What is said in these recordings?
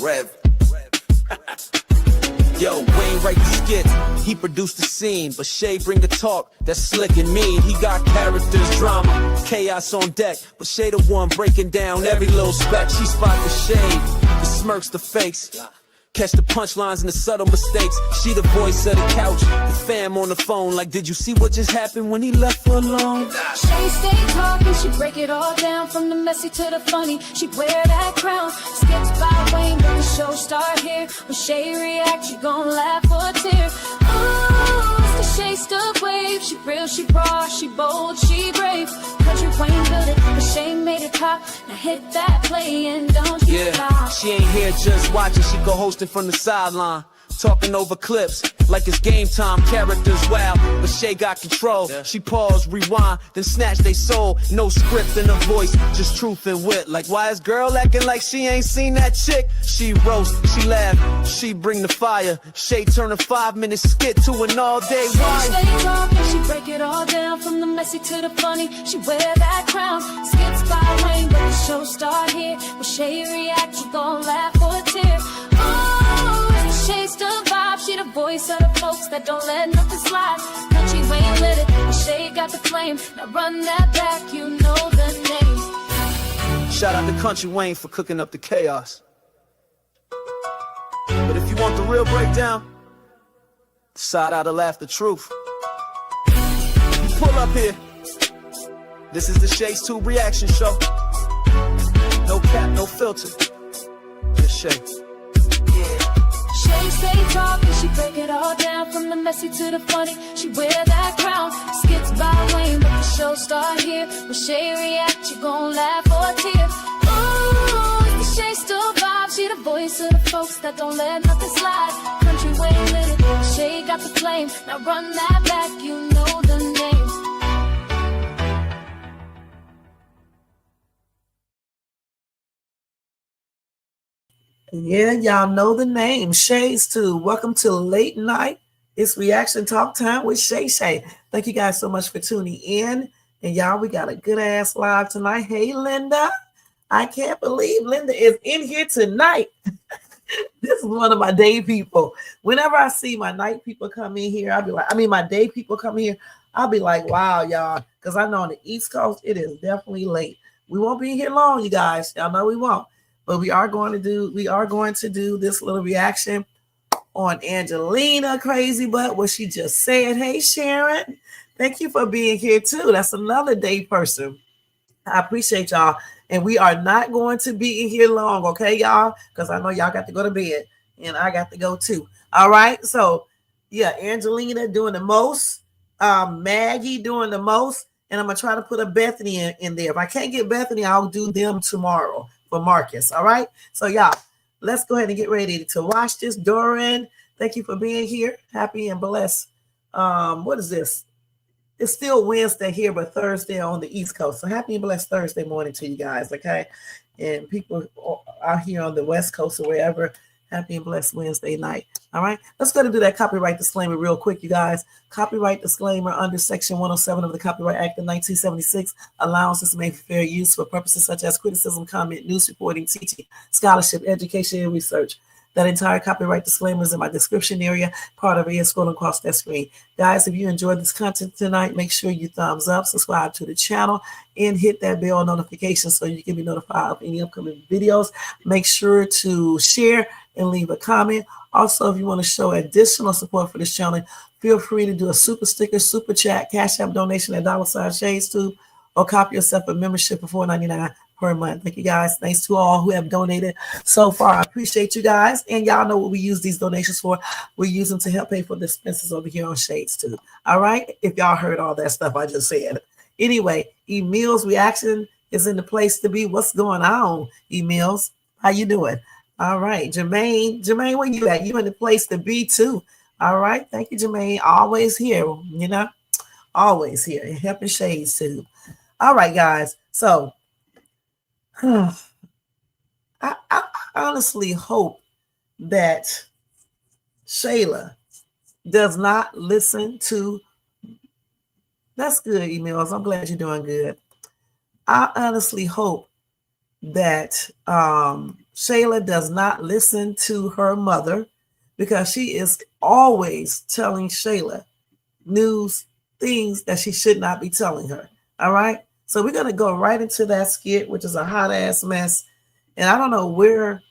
Rev. Yo, Wayne write the skits, he produced the scene, but Shay bring the talk, that's slick and mean. He got characters, drama, chaos on deck, but Shay the one breaking down every little speck. She spot the shade, the smirks, the fakes, catch the punchlines and the subtle mistakes. She the voice of the couch, the fam on the phone, like, did you see what just happened when he left her alone? Shay stay talking, she break it all down, from the messy to the funny, she wear that crown. Skits by Wayne, but the show start here. When Shay react, you gon' laugh or tear. Ooh, it's the Shay Stuck wave. She real, she raw, she bold, she brave. Kountry Wayne built it, but Shay made it pop. Now hit that play and don't you stop. She ain't here just watching, she go hosting from the sideline, talking over clips like it's game time. Characters wild, but Shay got control. She pause, rewind, then snatch they soul. No script in her voice, just truth and wit. Like, why is girl acting like she ain't seen that chick? She roast, she laugh, she bring the fire. Shay turn a 5-minute skit to an all-day ride. She stay talking, she break it all down, from the messy to the funny, she wear that crown. Skits by Wayne, but the show start here. When Shay react, you gon' laugh or tear. Ooh, Shay's the vibe, she the voice of the folks that don't let nothing slide. Kountry Wayne lit it, and Shay got the flame. Now run that back, you know the name. Shout out to Kountry Wayne for cooking up the chaos. But if you want the real breakdown, side out to laugh the truth. Pull up here. This is the Shay's 2 reaction show. No cap, no filter. Just Shay. Shay stay talking, she break it all down, from the messy to the funny, she wear that crown. Skits by Wayne, but the show start here. When Shay react, you gon' laugh or tear. Ooh, it's the Shay still vibe, she the voice of the folks that don't let nothing slide. Kountry Wayne lit it, Shay got the flame. Now run that back, you know the name. Yeah, y'all know the name. Shay's 2. Welcome to Late Night. It's Reaction Talk Time with Shay Shay. Thank you guys so much for tuning in. And y'all, we got a good ass live tonight. Hey, Linda. I can't believe Linda is in here tonight. This is one of my day people. Whenever I see my night people come in here, I'll be like, my day people come here, I'll be like, wow, y'all. Because I know on the East Coast, it is definitely late. We won't be here long, you guys. Y'all know we won't. But we are going to do this little reaction on Angelina Crazy Butt, what she just said. Hey, Sharon, thank you for being here too. That's another day person. I appreciate y'all. And we are not going to be in here long, okay, y'all? Because I know y'all got to go to bed and I got to go too. All right. So yeah, Angelina doing the most, Maggie doing the most, and I'm gonna try to put a Bethany in there. If I can't get Bethany, I'll do them tomorrow for Marcus. All right. So y'all, let's go ahead and get ready to watch this. Doran, thank you for being here. Happy and blessed. What is this? It's still Wednesday here, but Thursday on the East Coast. So happy and blessed Thursday morning to you guys. Okay. And people out here on the West Coast or wherever, happy and blessed Wednesday night. All right. Let's go to do that copyright disclaimer real quick, you guys. Copyright disclaimer under Section 107 of the Copyright Act of 1976. Allowances made for fair use for purposes such as criticism, comment, news reporting, teaching, scholarship, education, and research. That entire copyright disclaimer is in my description area, part of it is scrolling across that screen. Guys, if you enjoyed this content tonight, make sure you thumbs up, subscribe to the channel, and hit that bell notification so you can be notified of any upcoming videos. Make sure to share and leave a comment. Also, if you want to show additional support for this channel, feel free to do a super sticker, super chat, cash app donation at $Shades2, or copy yourself a membership for $4.99 per month. Thank you guys. Thanks to all who have donated so far. I appreciate you guys. And y'all know what we use these donations for. We use them to help pay for the expenses over here on Shades too. All right. If y'all heard all that stuff I just said. Anyway, Emil's reaction is in the place to be. What's going on, Emil's? How you doing? All right. Jermaine, where you at? You in the place to be too. All right. Thank you, Jermaine. Always here, you know, always here. Helping Shades too. All right, guys. So I honestly hope that Shayla does not listen to. That's good, emails. I'm glad you're doing good. I honestly hope that Shayla does not listen to her mother because she is always telling Shayla news, things that she should not be telling her. All right. So we're going to go right into that skit, which is a hot ass mess. And I don't know where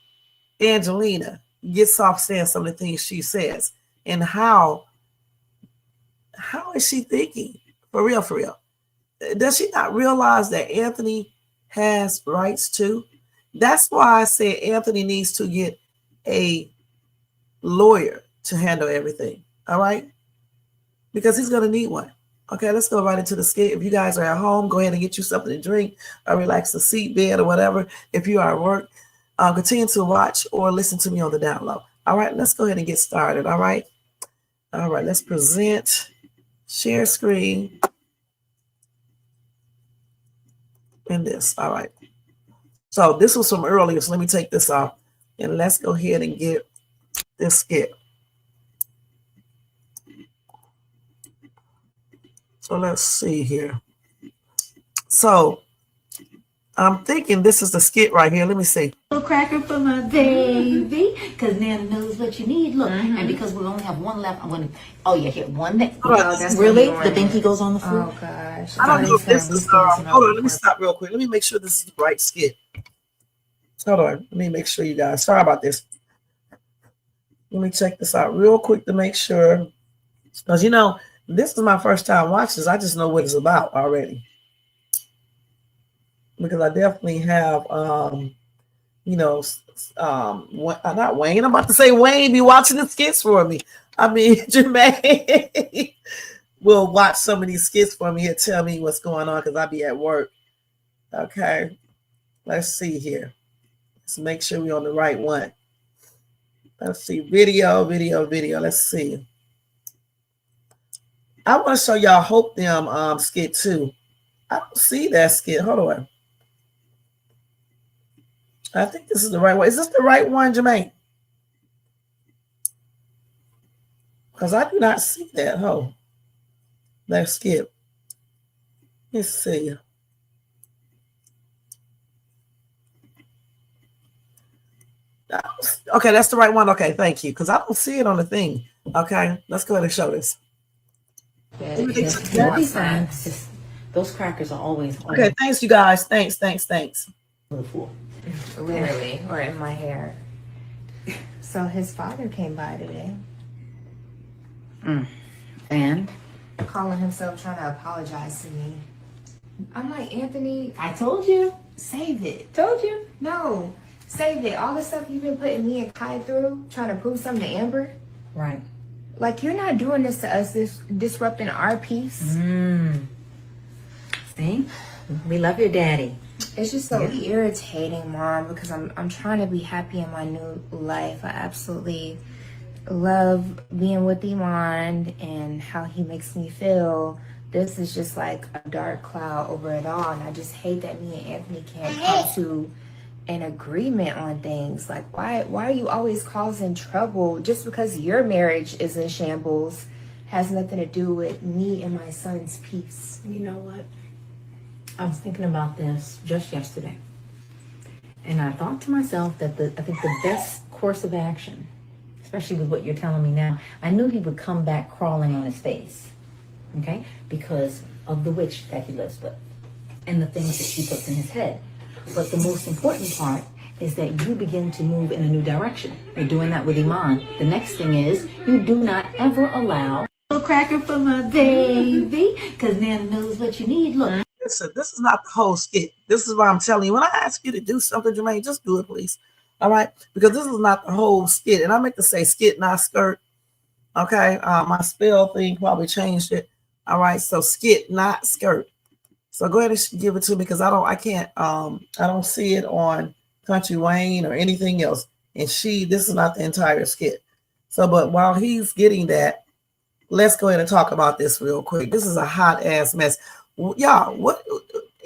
Angelina gets off saying some of the things she says and how is she thinking? For real, for real. Does she not realize that Anthony has rights too? That's why I said Anthony needs to get a lawyer to handle everything. All right. Because he's going to need one. Okay, let's go right into the skit. If you guys are at home, go ahead and get you something to drink or relax the seat bed or whatever. If you are at work, continue to watch or listen to me on the down low. All right, let's go ahead and get started. All right. All right, let's present, share screen, and this. All right. So this was from earlier, so let me take this off. And let's go ahead and get this skit. So let's see here. So I'm thinking this is the skit right here. Let me see. Little cracker for my baby, because Nana knows what you need. Look, and because we only have one left, I'm going to. Oh yeah, here one that. Oh, that's really the binky goes on the floor. Oh gosh. I don't know if this is. Hold on, let me stop real quick. Let me make sure this is the right skit. Hold on, let me make sure you guys. Sorry about this. Let me check this out real quick to make sure, because you know this is my first time watching this. I just know what it's about already. Because I definitely have, you know, not Wayne. I'm about to say Wayne be watching the skits for me. I mean, Jermaine will watch some of these skits for me and tell me what's going on because I be at work. Okay, let's see here. Let's make sure we're on the right one. Let's see, video. Let's see. I want to show y'all Hope Them skit too. I don't see that skit. Hold on. I think this is the right one. Is this the right one, Jermaine? Because I do not see that. Oh, that skip. Let's see. Okay, that's the right one. Okay, thank you. Because I don't see it on the thing. Okay, let's go ahead and show this. Those crackers are always on Okay, thanks, you guys. Thanks. the floor. Literally, or in my hair. So his father came by today. And Calling himself, trying to apologize to me. I'm like, Anthony, I told you. save it. Told you. No, save it. All the stuff you've been putting me and Kai through, trying to prove something to Amber. Right. Like, you're not doing this to us, this disrupting our peace. See? We love your daddy. It's just so irritating, Mom, because I'm trying to be happy in my new life. I absolutely love being with Iman and how he makes me feel. This is just like a dark cloud over it all, and I just hate that me and Anthony can't come to an agreement on things. Like, why are you always causing trouble? Just because your marriage is in shambles has nothing to do with me and my son's peace. You know what? I was thinking about this just yesterday. And I thought to myself that I think the best course of action, especially with what you're telling me now, I knew he would come back crawling on his face. Okay? Because of the witch that he lives with and the things that she puts in his head. But the most important part is that you begin to move in a new direction. You're doing that with Iman. The next thing is you do not ever allow little cracker for my baby, because Nana knows what you need. Look. Listen, this is not the whole skit. This is why I'm telling you. When I ask you to do something, Jermaine, just do it, please. All right? Because this is not the whole skit. And I meant to say skit, not skirt. Okay? My spell thing probably changed it. All right? So skit, not skirt. So go ahead and give it to me because I don't see it on Kountry Wayne or anything else. And this is not the entire skit. So, but while he's getting that, let's go ahead and talk about this real quick. This is a hot ass mess. Y'all, what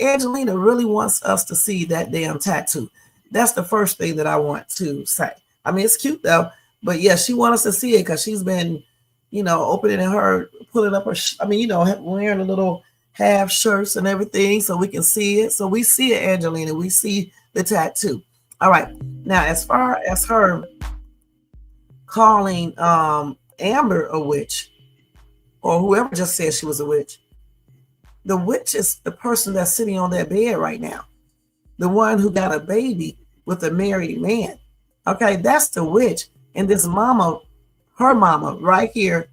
Angelina really wants us to see that damn tattoo. That's the first thing that I want to say. I mean, it's cute though, but yeah, she wants us to see it because she's been, opening her, pulling up her, wearing a little half shirts and everything so we can see it. So we see it, Angelina. We see the tattoo. All right. Now, as far as her calling Amber a witch, or whoever just said she was a witch, the witch is the person that's sitting on that bed right now. The one who got a baby with a married man. Okay, that's the witch. And this mama, her mama right here,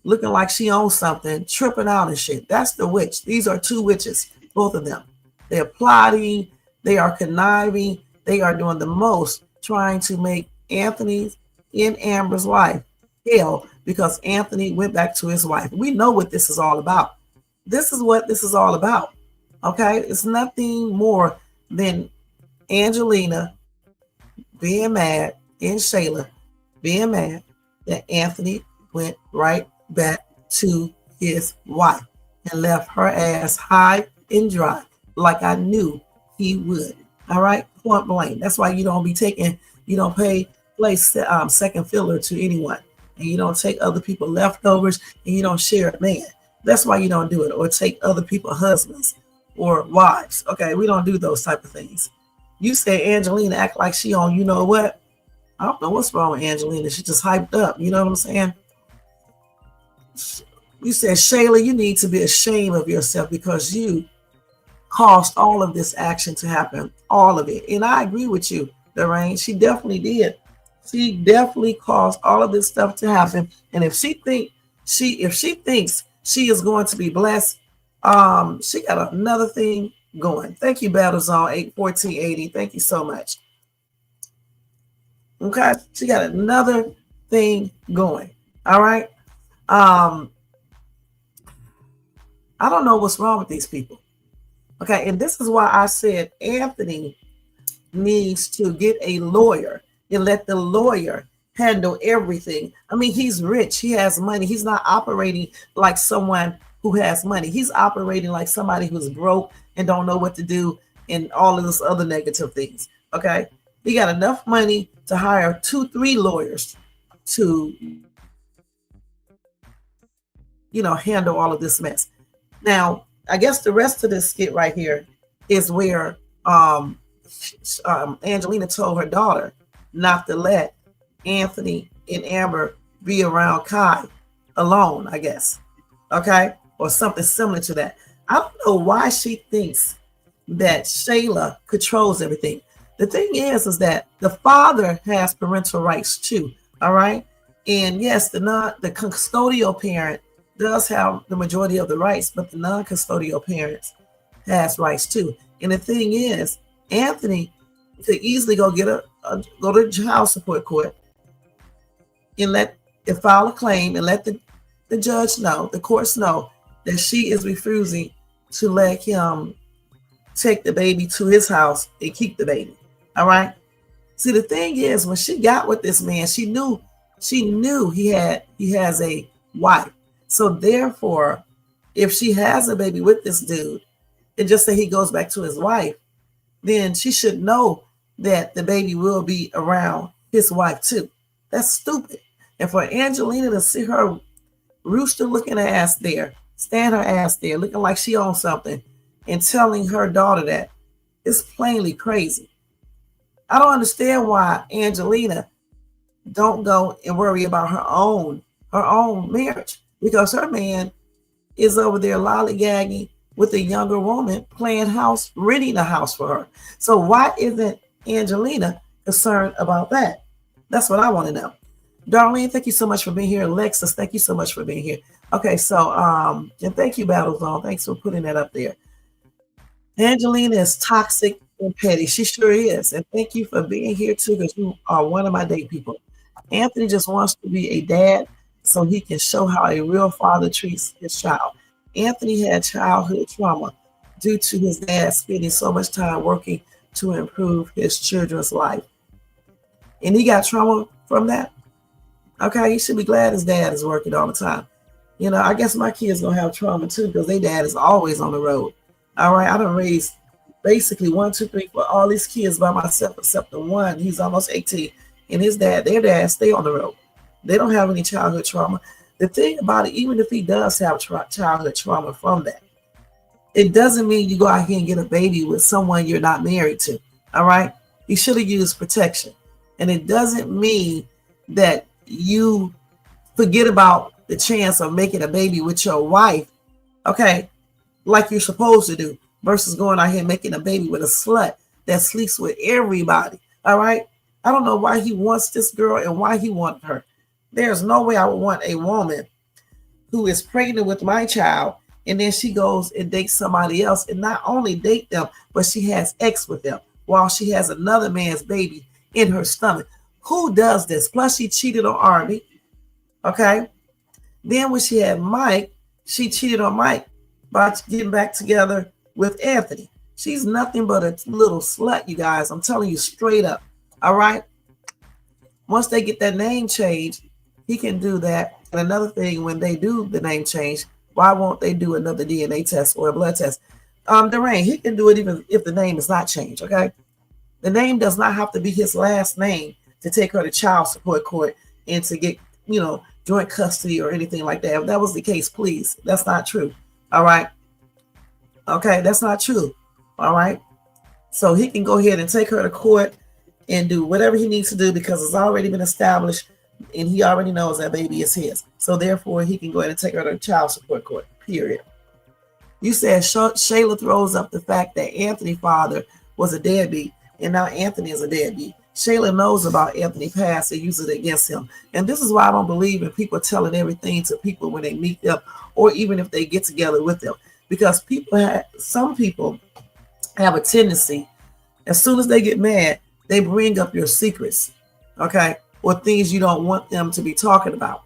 looking like she owns something, tripping out and shit. That's the witch. These are two witches, both of them. They're plotting, they are conniving, they are doing the most, trying to make Anthony's and Amber's life hell because Anthony went back to his wife. We know what this is all about. This is what this is all about. Okay, it's nothing more than Angelina being mad and Shayla being mad that Anthony went right back to his wife and left her ass high and dry like I knew he would. All right, point blank. That's why you don't play second fiddler to anyone, and you don't take other people's leftovers, and you don't share a man. That's why you don't do it, or take other people's husbands or wives. Okay, we don't do those type of things. You say Angelina act like she on, you know what? I don't know what's wrong with Angelina. She just hyped up. You know what I'm saying? You said, Shayla, you need to be ashamed of yourself because you caused all of this action to happen, all of it. And I agree with you, Lorraine. She definitely did. She definitely caused all of this stuff to happen. And if she thinks she is going to be blessed, she got another thing going. Thank you, Battlezone 81480. Thank you so much. Okay, she got another thing going. All right. I don't know what's wrong with these people. Okay, and this is why I said Anthony needs to get a lawyer and let the lawyer handle everything. I mean, he's rich, he has money. He's not operating like someone who has money. He's operating like somebody who's broke and don't know what to do and all of this other negative things. Okay, he got enough money to hire 2-3 lawyers to, handle all of this mess. Now, I guess the rest of this skit right here is where Angelina told her daughter not to let Anthony and Amber be around Kai alone, I guess. Okay? Or something similar to that. I don't know why she thinks that Shayla controls everything. The thing is that the father has parental rights too. All right? And yes, the custodial parent does have the majority of the rights, but the non-custodial parents has rights too. And the thing is, Anthony could easily go go to child support court and file a claim and let the judge know, the courts know that she is refusing to let him take the baby to his house and keep the baby. All right. See, the thing is, when she got with this man, she knew he has a wife. So therefore, if she has a baby with this dude and just say he goes back to his wife, then she should know that the baby will be around his wife too. That's stupid. And for Angelina to see her rooster looking ass there, stand her ass there, looking like she owns something, and telling her daughter that, it's plainly crazy. I don't understand why Angelina don't go and worry about her own marriage, because her man is over there lollygagging with a younger woman, playing house, renting a house for her. So why isn't Angelina concerned about that? That's what I want to know. Darlene, thank you so much for being here. Alexis, thank you so much for being here. Okay, so and thank you, Battlezone. Thanks for putting that up there. Angelina is toxic and petty. She sure is. And thank you for being here too, because you are one of my date people. Anthony just wants to be a dad so he can show how a real father treats his child. Anthony had childhood trauma due to his dad spending so much time working to improve his children's life. And he got trauma from that. Okay, he should be glad his dad is working all the time. I guess my kids gonna have trauma too, because their dad is always on the road. All right, I done raised basically 1, 2, 3 for all these kids by myself, except the one. He's almost 18, and their dad stay on the road. They don't have any childhood trauma. The thing about it, even if he does have childhood trauma from that, it doesn't mean you go out here and get a baby with someone you're not married to. All right. You should have used protection. And it doesn't mean that you forget about the chance of making a baby with your wife, okay, like you're supposed to do, versus going out here and making a baby with a slut that sleeps with everybody. All right. I don't know why he wants this girl and why he wanted her. There's no way I would want a woman who is pregnant with my child and then she goes and dates somebody else and not only date them, but she has sex with them while she has another man's baby in her stomach. Who does this? Plus, she cheated on Arby. Okay. Then when she had Mike, she cheated on Mike by getting back together with Anthony. She's nothing but a little slut, you guys. I'm telling you straight up. All right. Once they get that name change, he can do that. And another thing, when they do the name change, why won't they do another DNA test or a blood test? Darain, he can do it even if the name is not changed. Okay. The name does not have to be his last name to take her to child support court and to get, joint custody or anything like that. If that was the case, please. That's not true. All right. Okay. That's not true. All right. So he can go ahead and take her to court and do whatever he needs to do because it's already been established and he already knows that baby is his. So therefore, he can go ahead and take her to child support court, period. You said Shayla throws up the fact that Anthony's father was a deadbeat and now Anthony is a deadbeat. Shayla knows about Anthony's past and uses it against him. And this is why I don't believe in people telling everything to people when they meet them or even if they get together with them. Because some people have a tendency, as soon as they get mad, they bring up your secrets, okay, or things you don't want them to be talking about.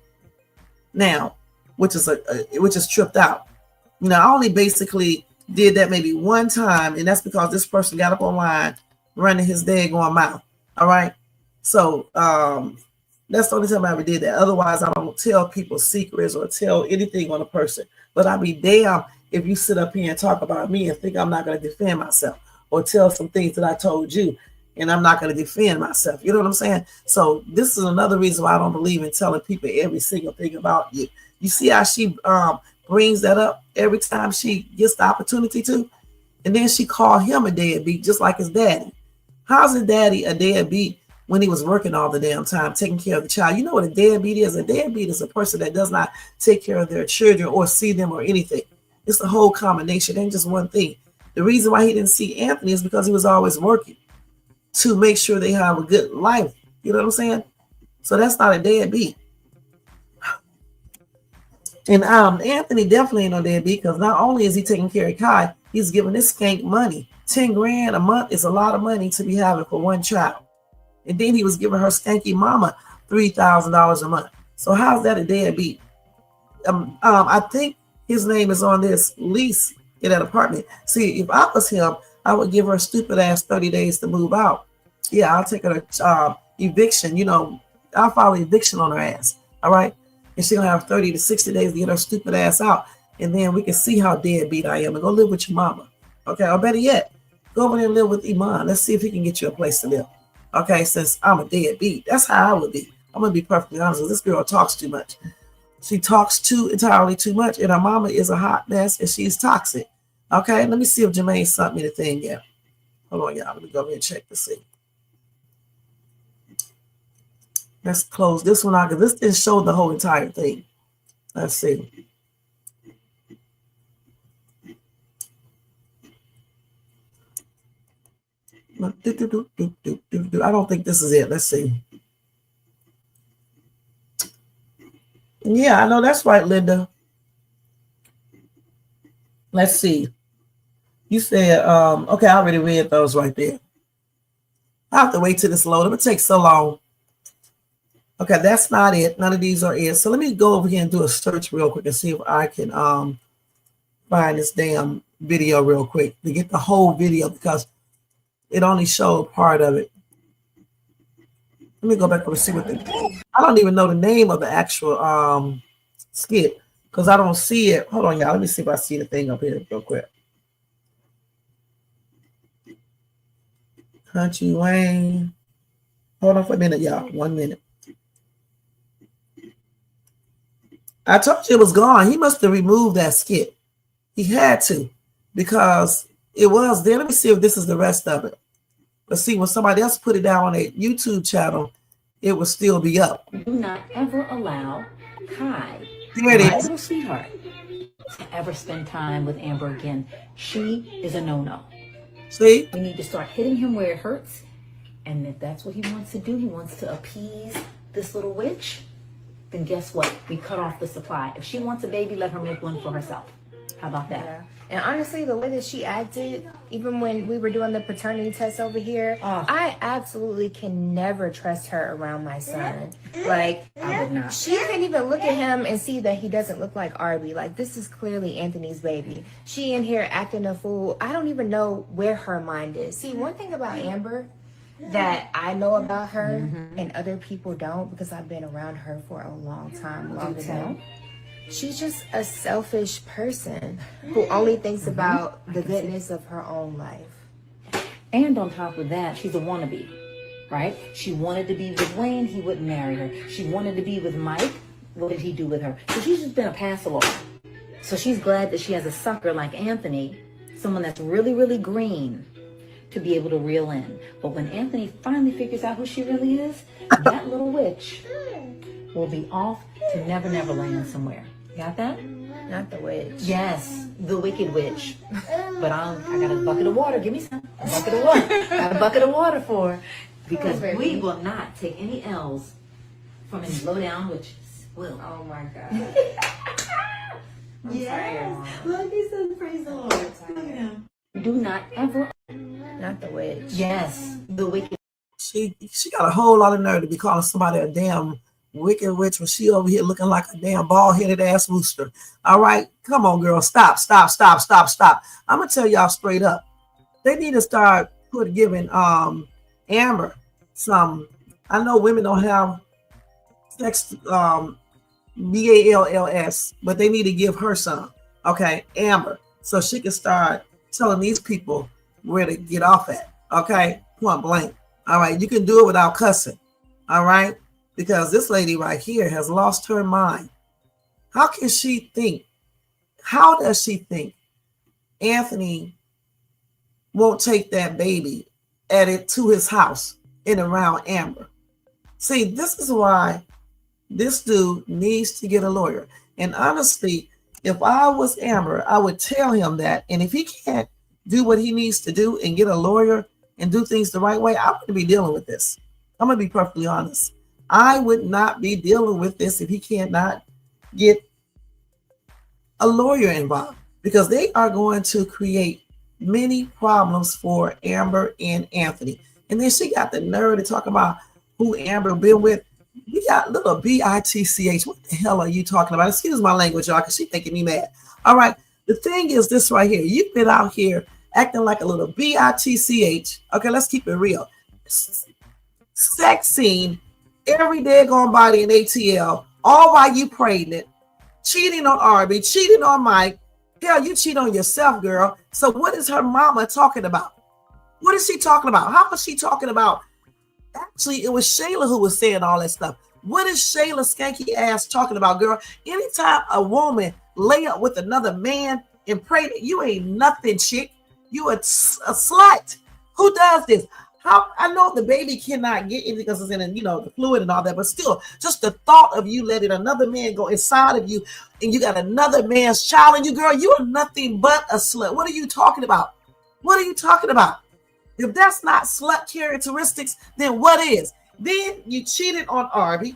Now, which is tripped out. I only basically did that maybe one time, and that's because this person got up online running his daggone mouth. All right. So that's the only time I ever did that. Otherwise, I don't tell people secrets or tell anything on a person. But I'd be damn if you sit up here and talk about me and think I'm not going to defend myself or tell some things that I told you and I'm not going to defend myself. You know what I'm saying? So this is another reason why I don't believe in telling people every single thing about you. You see how she brings that up every time she gets the opportunity to? And then she called him a deadbeat just like his daddy. How's his daddy a deadbeat when he was working all the damn time, taking care of the child? You know what a deadbeat is? A deadbeat is a person that does not take care of their children or see them or anything. It's the whole combination. It ain't just one thing. The reason why he didn't see Anthony is because he was always working to make sure they have a good life. You know what I'm saying? So that's not a deadbeat. And Anthony definitely ain't no deadbeat because not only is he taking care of Kai, he's giving this skank money. 10 grand a month is a lot of money to be having for one child. And then he was giving her skanky mama $3,000 a month. So how's that a deadbeat? I think his name is on this lease in that apartment. See, if I was him, I would give her a stupid ass 30 days to move out. Yeah, I'll take her to eviction. I'll file eviction on her ass. All right. And she'll have 30 to 60 days to get her stupid ass out. And then we can see how deadbeat I am and go live with your mama. Okay. Or better yet, go over there and live with Iman. Let's see if he can get you a place to live. Okay. Since I'm a deadbeat, that's how I would be. I'm going to be perfectly honest with this girl talks too much. She talks entirely too much. And her mama is a hot mess and she's toxic. Okay. Let me see if Jermaine sent me the thing yet. Hold on, y'all. Let me go over and check to see. Let's close this one out because this didn't show the whole entire thing. Let's see. I don't think this is it. Let's see. Yeah, I know that's right, Linda. Let's see. You said, okay, I already read those right there. I have to wait till this load. It takes so long. Okay, that's not it. None of these are it. So let me go over here and do a search real quick and see if I can find this damn video real quick to get the whole video because it only showed part of it. Let me go back over and see what I don't even know the name of the actual skit because I don't see it. Hold on, y'all. Let me see if I see the thing up here real quick. Kountry Wayne. Hold on for a minute, y'all. 1 minute. I told you it was gone. He must have removed that skit. He had to because it was there. Let me see if this is the rest of it. But see, when somebody else put it down on a YouTube channel, it will still be up. Do not ever allow Kai, There it my is. little sweetheart, to ever spend time with Amber again. She is a no-no. See? We need to start hitting him where it hurts. And if that's what he wants to do, he wants to appease this little witch, then guess what? We cut off the supply. If she wants a baby, let her make one for herself. How about that? Yeah. And honestly, the way that she acted, even when we were doing the paternity test over here, I absolutely can never trust her around my son. Like, I would not. she can't even look at him and see that he doesn't look like Arby. Like, this is clearly Anthony's baby. She in here acting a fool. I don't even know where her mind is. See, one thing about Amber that I know about her and other people don't, because I've been around her for a long time, longer than she's just a selfish person who only thinks about the goodness of her own life. And on top of that, she's a wannabe, right? She wanted to be with Wayne, he wouldn't marry her. She wanted to be with Mike, what did he do with her? So she's just been a pass-along. So she's glad that she has a sucker like Anthony, someone that's really, really green, to be able to reel in. But when Anthony finally figures out who she really is, that little witch will be off to Never Never Land somewhere. Got that? Not the witch. Yes, the wicked witch. But I got a bucket of water. Give me some. A bucket of water. Got a bucket of water for her. Because we will not take any L's from any low-down witches. Will. Oh my God. Yes. Look, he says praise the Lord. Look at him. Do not ever. Not the witch. Yes, the wicked. She got a whole lot of nerve to be calling somebody a damn wicked witch when she over here looking like a damn bald-headed ass rooster. All right, come on, girl, stop. I'm gonna tell y'all straight up. They need to start giving Amber some. I know women don't have sex BALLS, but they need to give her some. Okay, Amber, so she can start telling these people where to get off at. Okay, point blank. All right, you can do it without cussing. All right, because this lady right here has lost her mind. How can she think? How does she think Anthony won't take that baby at it to his house and around Amber? See, this is why this dude needs to get a lawyer. And honestly, if I was Amber, I would tell him that. And if he can't do what he needs to do and get a lawyer and do things the right way, I wouldn't be dealing with this. I'm going to be perfectly honest. I would not be dealing with this if he cannot get a lawyer involved, because they are going to create many problems for Amber and Anthony. And then she got the nerve to talk about who Amber been with. We got little bitch. What the hell are you talking about? Excuse my language, y'all, because she's making me mad. All right. The thing is this right here. You've been out here acting like a little bitch. Okay, let's keep it real. Sex scene every day going body in ATL, all while you pregnant, cheating on Arby, cheating on Mike. Hell, you cheat on yourself, girl. So what is her mama talking about? What is she talking about? How was she talking about? Actually, it was Shayla who was saying all that stuff. What is Shayla skanky ass talking about, girl? Anytime a woman lay up with another man and pregnant, you ain't nothing, chick. You a slut. Who does this? How I know the baby cannot get in because it's in, the fluid and all that, but still, just the thought of you letting another man go inside of you and you got another man's child in you, girl, you are nothing but a slut. What are you talking about? What are you talking about? If that's not slut characteristics, then what is? Then you cheated on Arby.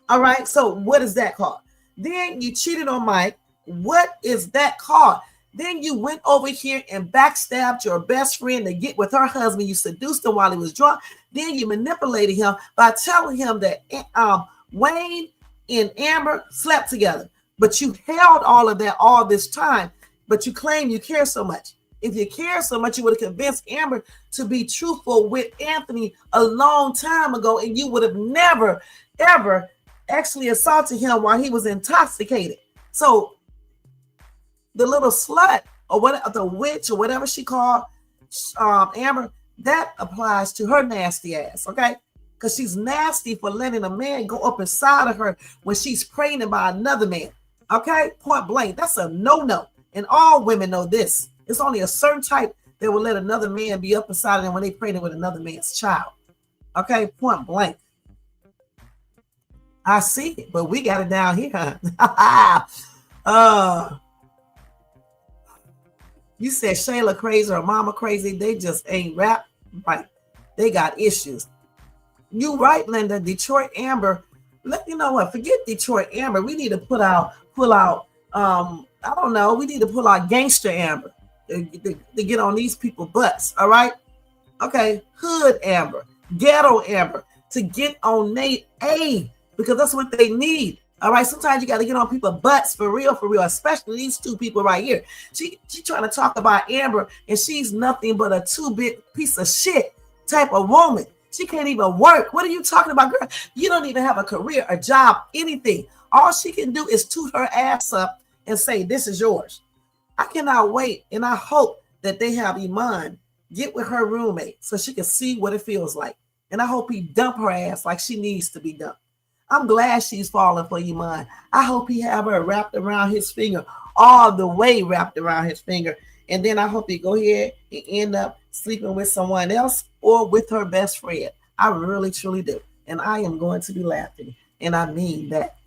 All right, so what is that called? Then you cheated on Mike. What is that called? Then you went over here and backstabbed your best friend to get with her husband. You seduced him while he was drunk. Then you manipulated him by telling him that Wayne and Amber slept together. But you held all of that all this time. But you claim you care so much. If you care so much, you would have convinced Amber to be truthful with Anthony a long time ago, and you would have never, ever actually assaulted him while he was intoxicated. So the little slut or whatever, the witch or whatever she called Amber, that applies to her nasty ass, okay? Because she's nasty for letting a man go up inside of her when she's pregnant by another man, okay? Point blank. That's a no-no. And all women know this. It's only a certain type they will let another man be up inside of them when they pregnant with another man's child. Okay, point blank. I see it, but we got it down here. You said Shayla crazy or mama crazy. They just ain't rap right. They got issues. You right, Linda. Detroit Amber. You know what? Forget Detroit Amber. We need to pull out. I don't know. We need to pull out Gangster Amber to get on these people's butts. All right. Okay. Hood Amber, Ghetto Amber to get on Nate A because that's what they need. All right. Sometimes you got to get on people's butts for real, especially these two people right here. She trying to talk about Amber and she's nothing but a 2-bit piece of shit type of woman. She can't even work. What are you talking about, girl? You don't even have a career, a job, anything. All she can do is toot her ass up and say, this is yours. I cannot wait. And I hope that they have Iman get with her roommate so she can see what it feels like. And I hope he dump her ass like she needs to be dumped. I'm glad she's falling for Iman. I hope he have her wrapped around his finger, all the way wrapped around his finger. And then I hope he go ahead and end up sleeping with someone else or with her best friend. I really, truly do. And I am going to be laughing. And I mean that.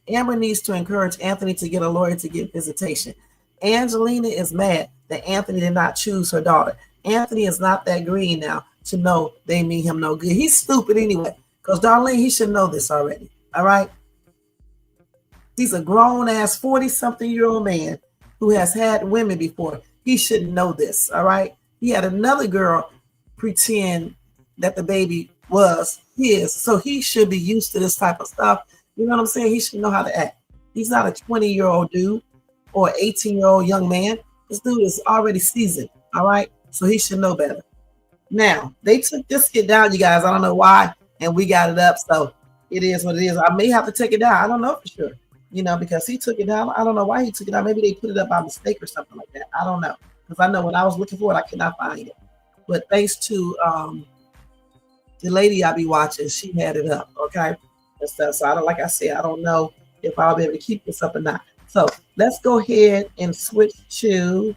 Amber needs to encourage Anthony to get a lawyer to get visitation. Angelina is mad that Anthony did not choose her daughter. Anthony is not that green now to know they mean him no good. He's stupid anyway. Because Darlene, he should know this already. All right. He's a grown-ass 40-something-year-old man who has had women before. He should know this. All right. He had another girl pretend that the baby was his. So he should be used to this type of stuff. You know what I'm saying? He should know how to act. He's not a 20-year-old dude or 18-year-old young man. This dude is already seasoned. All right. So he should know better. Now, they took this skit down, you guys. I don't know why. And we got it up. So it is what it is. I may have to take it down. I don't know for sure. You know, because he took it down. I don't know why he took it down. Maybe they put it up by mistake or something like that. I don't know. Because I know when I was looking for it, I could not find it. But thanks to the lady I be watching, she had it up. Okay. And stuff. So I don't, like I said, I don't know if I'll be able to keep this up or not. So let's go ahead and switch to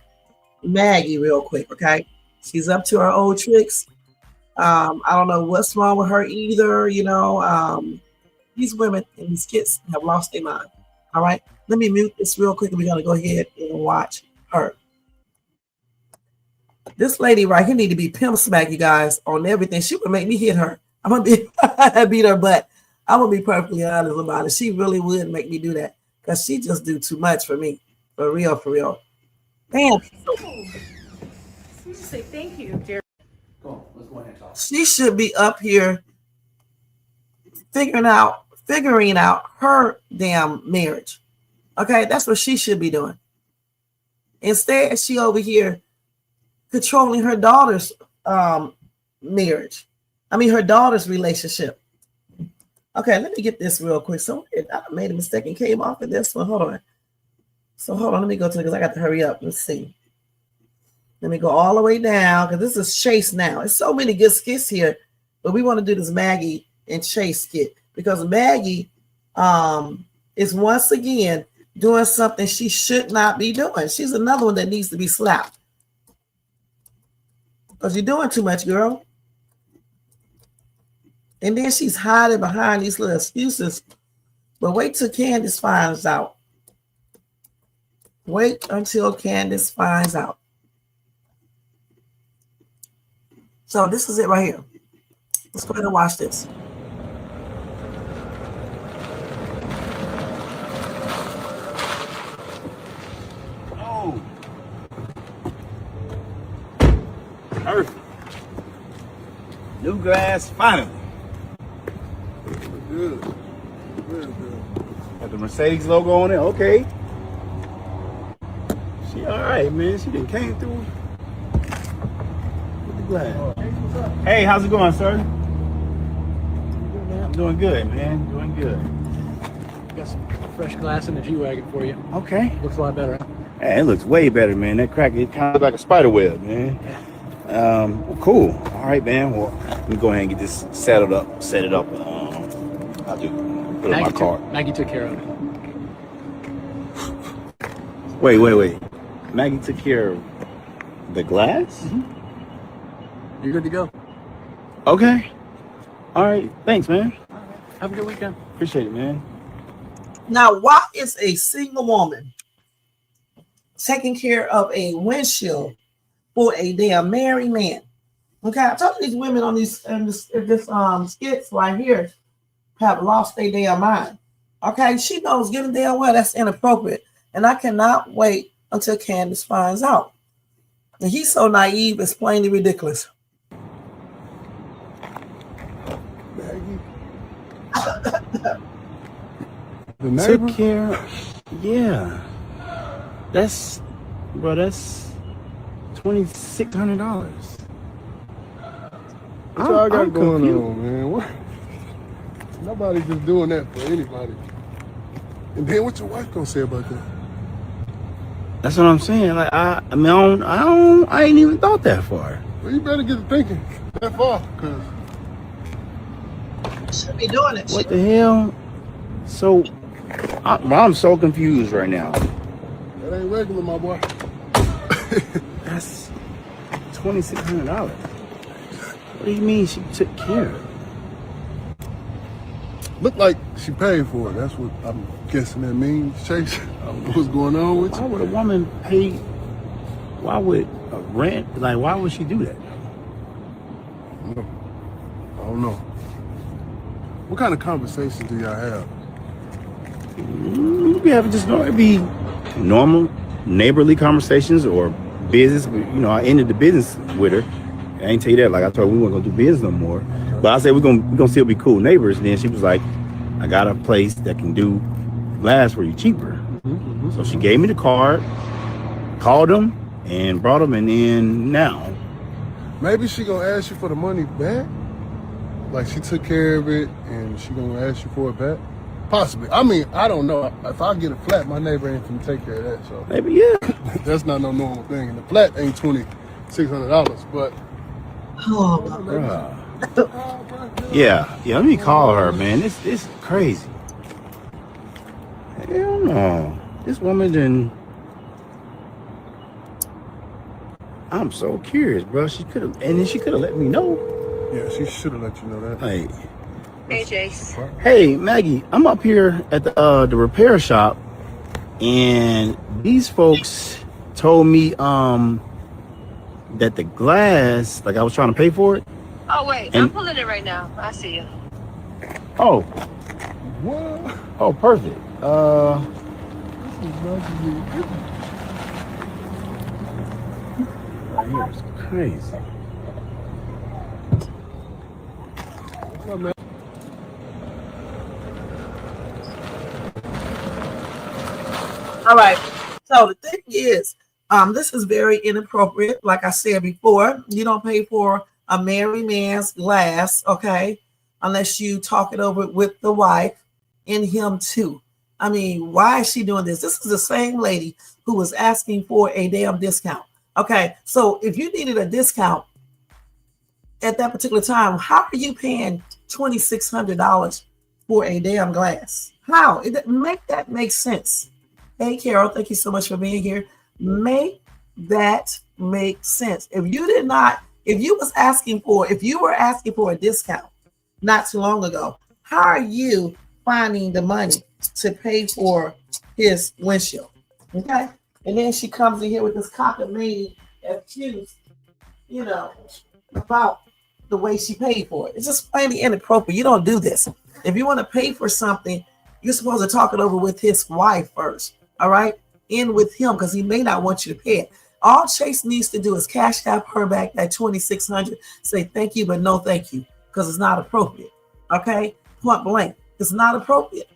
Maggie real quick. Okay. She's up to her old tricks. I don't know what's wrong with her either. You know, these women in these skits have lost their mind. All right. Let me mute this real quick and we're going to go ahead and watch her. This lady right here need to be pimp smack, you guys, on everything. She would make me hit her. I'm going to beat her butt. I'm going to be perfectly honest about it. She really would make me do that because she just do too much for me. For real, for real. Damn. Say thank you, Jerry. Go on, let's go ahead and talk. She should be up here figuring out her damn marriage. Okay, that's what she should be doing. Instead, she over here controlling her daughter's marriage. I mean, her daughter's relationship. Okay, let me get this real quick. So I made a mistake and came off of this one. Hold on. So hold on, let me go to it because I got to hurry up. Let's see. Let me go all the way down because this is Chase now. There's so many good skits here, but we want to do this Maggie and Chase skit because Maggie is once again doing something she should not be doing. She's another one that needs to be slapped because you're doing too much, girl. And then she's hiding behind these little excuses. But wait till Candace finds out. Wait until Candace finds out. So this is it right here. Let's go ahead and watch this. Oh. Perfect. New glass, finally. Good. Good. Got the Mercedes logo on it. Okay. She all right, man. She done came through with the glass. Hey, how's it going, sir? I'm doing good, man. Doing good. Got some fresh glass in the G-Wagon for you. Okay. Looks a lot better. Hey, it looks way better, man. That crack, it kind of like a spider web, man. Well, cool. All right, man. Well, let me go ahead and get this set it up. I'll do. Put it in my car. Maggie took care of it. Wait. Maggie took care of the glass? Mm-hmm. You're good to go. Okay. All right. Thanks, man. Have a good weekend. Appreciate it, man. Now, why is a single woman taking care of a windshield for a damn married man? Okay, I told you these women on these skits right here have lost their damn mind. Okay, she knows good and damn well that's inappropriate, and I cannot wait until Candace finds out. And he's so naive, it's plainly ridiculous. Maggie. The neighbor? Took care. Yeah. That's $2,600. What y'all got I'm going confused. on, man? What? Nobody's just doing that for anybody. And then what your wife gonna say about that? That's what I'm saying. Like I ain't even thought that far. Well, you better get to thinking that far, cause Should be doing it. What the hell? So I'm so confused right now. that ain't regular, my boy. That's $2,600. What do you mean she took care of it? Look like she paid for it. That's what I'm guessing that means, Chase. I don't know what's going on with Why you. would a woman pay? Why would a rent? Like, why would she do that? I don't know. What kind of conversations do y'all have? We have just it'd be normal, neighborly conversations or business. You know, I ended the business with her. I ain't tell you that. Like I told her we weren't gonna do business no more. But I said we're gonna still be cool neighbors. And then she was like, I got a place that can do glass for you cheaper. So she gave me the card, called them, and brought them. And then now, Maybe she gonna ask you for the money back? Like she took care of it and she gonna ask you for it back? Possibly. I mean, I don't know. If I get a flat, my neighbor ain't gonna take care of that. So maybe yeah. that's not no normal thing. And the flat ain't $2,600, but Oh, Bruh. Yeah. Let me call her, man. This is crazy. Hell no. This woman didn't. I'm so curious, bro. She could have, and then she could have let me know. yeah, she should have let you know that. Like, Hey, Jace. hey, Maggie, I'm up here at the repair shop, and these folks told me that the glass, like I was trying to pay for it. Oh, wait. And- I'm pulling it right now. I see you. Oh, What? oh, perfect. Right here is crazy. all right. So the thing is, this is very inappropriate. Like I said before, you don't pay for a married man's glass, okay, unless you talk it over with the wife and him too. I mean, why is she doing this? This is the same lady who was asking for a damn discount. Okay, so if you needed a discount at that particular time, how are you paying $2,600 for a damn glass? How? That make sense. Hey, Carol, thank you so much for being here. Make that make sense. If you were asking for a discount not too long ago, how are you finding the money to pay for his windshield? Okay. And then she comes in here with this cockamamie excuse, about the way she paid for it. It's just plainly inappropriate. You don't do this. If you want to pay for something, you're supposed to talk it over with his wife first. All right. In with him, because he may not want you to pay it. All Chase needs to do is cash out her back that $2,600. Say thank you, but no thank you, because it's not appropriate. Okay. Point blank. It's not appropriate.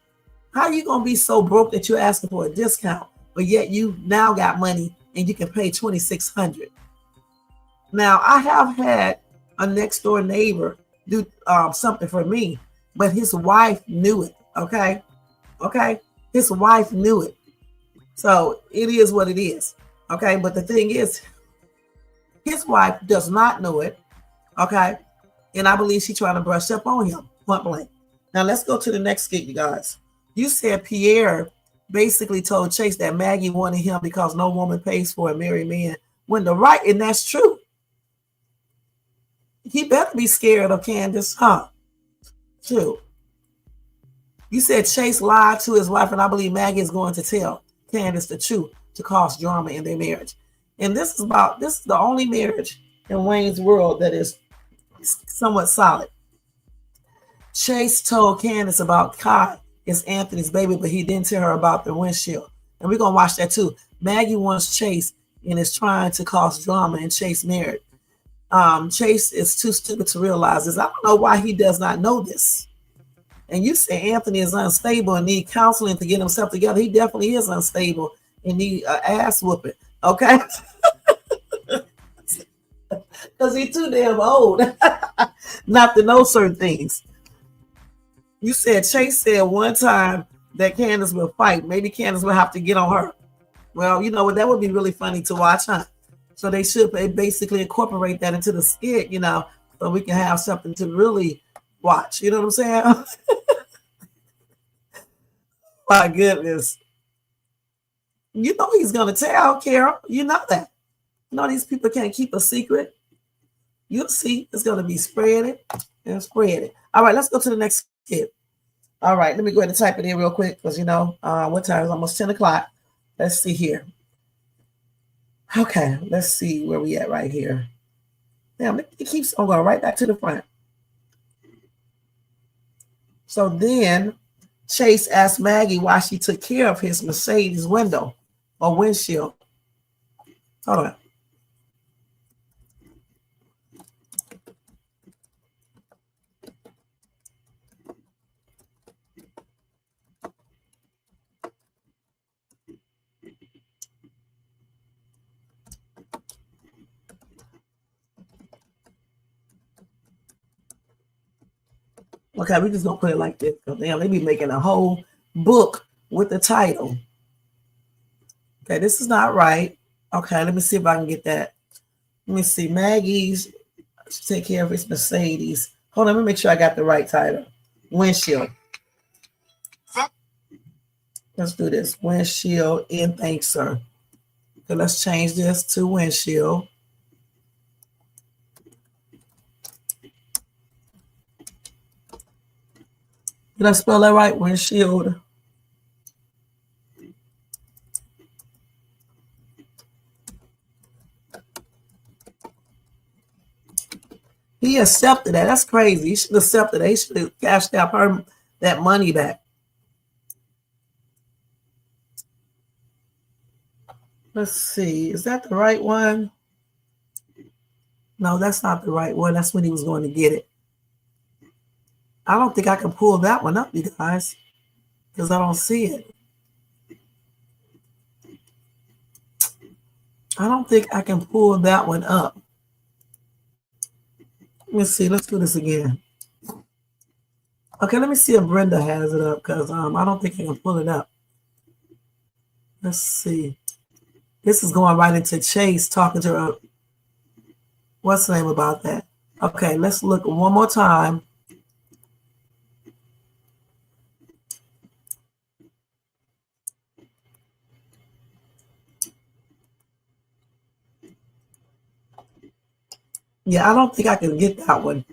How are you going to be so broke that you're asking for a discount, but yet you now got money and you can pay $2,600? Now, I have had a next door neighbor do something for me, but his wife knew it. Okay. His wife knew it. So it is what it is. Okay. But the thing is, his wife does not know it. Okay. And I believe she's trying to brush up on him. Point blank. Now let's go to the next skit, you guys. You said Pierre basically told Chase that Maggie wanted him because no woman pays for a married man. And that's true. He better be scared of Candace, huh? True. You said Chase lied to his wife, and I believe Maggie is going to tell Candace the truth to cause drama in their marriage. And this is the only marriage in Wayne's world that is somewhat solid. Chase told Candace about Kai is Anthony's baby, but he didn't tell her about the windshield. And we're going to watch that too. Maggie wants Chase and is trying to cause drama in Chase's marriage. Chase is too stupid to realize this. I don't know why he does not know this. And you say Anthony is unstable and need counseling to get himself together. He definitely is unstable and need an ass whooping. Okay? Because he's too damn old not to know certain things. You said Chase said one time that Candace will fight. Maybe Candace will have to get on her. Well, you know what? That would be really funny to watch, huh? So they should basically incorporate that into the skit, so we can have something to really watch. You know what I'm saying? My goodness. You know he's going to tell Carol. You know that. You know these people can't keep a secret. You'll see. It's going to be spread and spread it. All right, let's go to the next skit. All right, let me go ahead and type it in real quick because, what time is almost 10 o'clock. Let's see here. Okay, let's see where we at right here. Damn, it keeps on going right back to the front. So then Chase asked Maggie why she took care of his Mercedes window or windshield. Hold on. Okay, we're just gonna put it like this. Damn, they be making a whole book with the title. Okay, this is not right. Okay, let me see if I can get that. Let me see. Maggie's take care of his Mercedes. Hold on, let me make sure I got the right title. Windshield. Let's do this. Windshield and thanks, sir. Okay, let's change this to windshield. Did I spell that right? Windshield. He accepted that. That's crazy. He should have accepted that. He should have cashed out her that money back. Let's see. Is that the right one? No, that's not the right one. That's when he was going to get it. I don't think I can pull that one up, you guys, because I don't see it. I don't think I can pull that one up. Let's see. Let's do this again. Okay, let me see if Brenda has it up because I don't think I can pull it up. Let's see. This is going right into Chase talking to her. What's the name about that? Okay, let's look one more time. Yeah, I don't think I can get that one.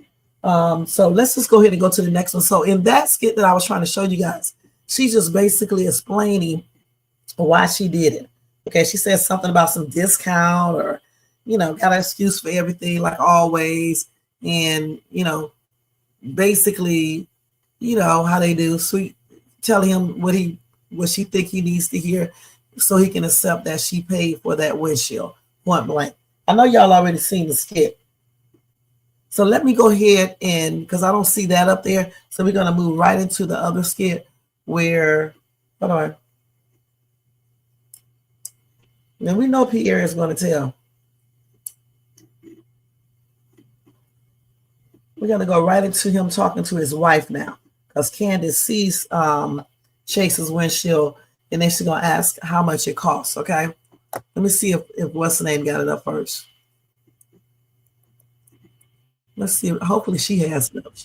So let's just go ahead and go to the next one. So in that skit that I was trying to show you guys, she's just basically explaining why she did it. Okay, she says something about some discount or, got an excuse for everything like always. And, basically, how they do, sweet, tell him what she think he needs to hear so he can accept that she paid for that windshield, point blank. I know y'all already seen the skit. So let me go ahead and, because I don't see that up there. So we're going to move right into the other skit where, hold on. Now we know Pierre is going to tell. We're going to go right into him talking to his wife now. Because Candace sees Chase's windshield and then she's going to ask how much it costs, okay? Let me see if what's the name got it up first. Let's see. Hopefully she has it up.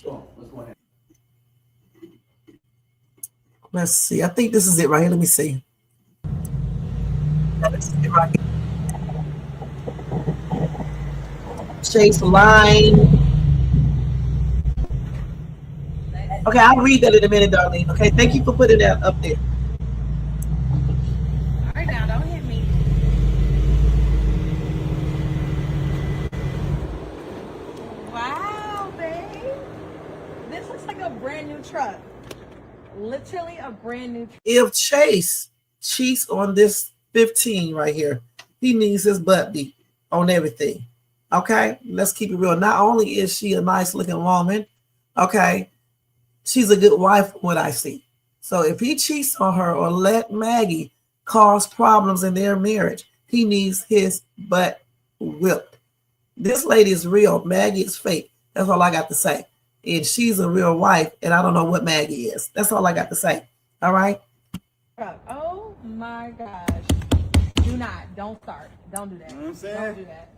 Let's see. I think this is it right here. Let me see. This is it right here. Chase line Okay, I'll read that in a minute, Darlene. Okay, thank you for putting that up there. All right, now don't hit me. Wow, babe. This looks like a brand new truck. Literally a brand new truck. If Chase cheats on this 15 right here, he needs his butt beat on everything. Okay, let's keep it real. Not only is she a nice looking woman, okay, she's a good wife from what I see. So if he cheats on her or let Maggie cause problems in their marriage, he needs his butt whipped. This lady is real. Maggie is fake. That's all I got to say. And she's a real wife, and I don't know what Maggie is. That's all I got to say. All right? Oh my gosh. Don't start. Don't do that. You know what I'm saying? Don't do that.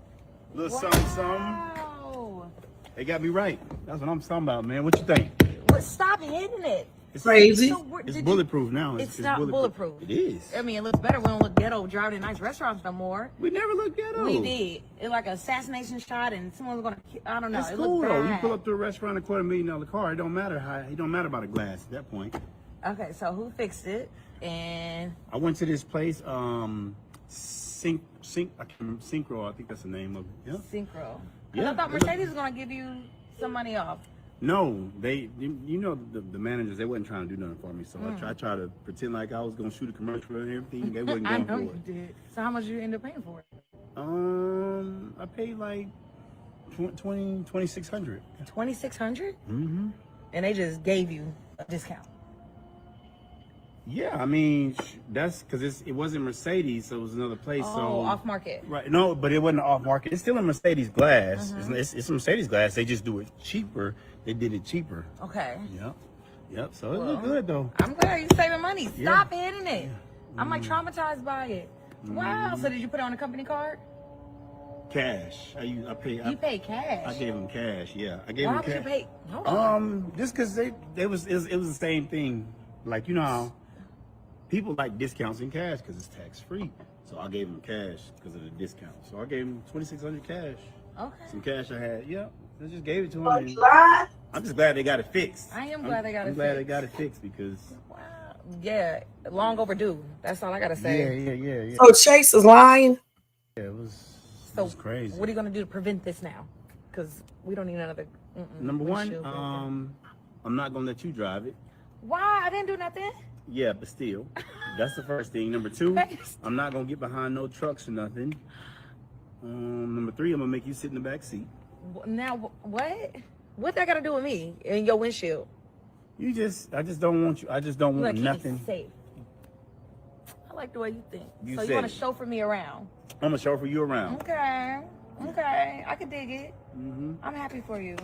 Little something, something. Wow. They got me right. That's what I'm talking about, man. What you think? What? Stop hitting it. It's crazy. It's bulletproof now. It's not bulletproof. It is. I mean, it looks better. We don't look ghetto driving in nice restaurants no more. We never looked ghetto. We did. It like an assassination shot, and someone was gonna. I don't know. It's It cool looked though. bad. You pull up to a restaurant, $250,000 car. It don't matter how. It don't matter about a glass at that point. Okay, so who fixed it? And I went to this place, Synchro. I think that's the name of it. Yeah. Synchro. Yeah. I thought Mercedes was gonna give you some money off. No, they. You know the managers. They wasn't trying to do nothing for me. So I tried to pretend like I was gonna shoot a commercial and everything. They wasn't I going know for you it. did. So how much did you end up paying for it? I paid like $2,600. $2,600? Mm-hmm. And they just gave you a discount. Yeah, I mean that's because it wasn't Mercedes, so it was another place. Oh, so off market. Right? No, but it wasn't off market. It's still a Mercedes glass. It's a Mercedes glass. They just do it cheaper. They did it cheaper. Okay. Yep. So it looked good though. I'm glad you're saving money. Yeah. Stop hitting it. I'm like traumatized by it. Wow. So did you put it on a company card? Cash. I paid. You paid cash. I gave them cash. Yeah, I gave Why them would cash. you pay? Hold on. Just because it was the same thing. Like, you know how people like discounts in cash because it's tax free. So I gave them cash because of the discount. So I gave them $2,600 cash. Okay. Some cash I had. Yeah, I just gave it to them. Oh, you lied? I'm just glad they got it fixed. I am glad they got it I'm glad fixed. they got it fixed because. Wow. Yeah. Long overdue. That's all I gotta say. Yeah. So Chase is lying? Yeah, it was So crazy. what are you gonna do to prevent this now? Because we don't need another. Number one, windshield broken. I'm not gonna let you drive it. Why? I didn't do nothing. Yeah, but still, that's the first thing. Number two, I'm not gonna get behind no trucks or nothing. Number three, I'm gonna make you sit in the back seat. Now what? What that got to do with me and your windshield? I just don't want you. I just don't want Keep me nothing. safe. I like the way you think. You so you said want to it. chauffeur me around? I'm gonna chauffeur you around. Okay. I can dig it. I'm happy for you.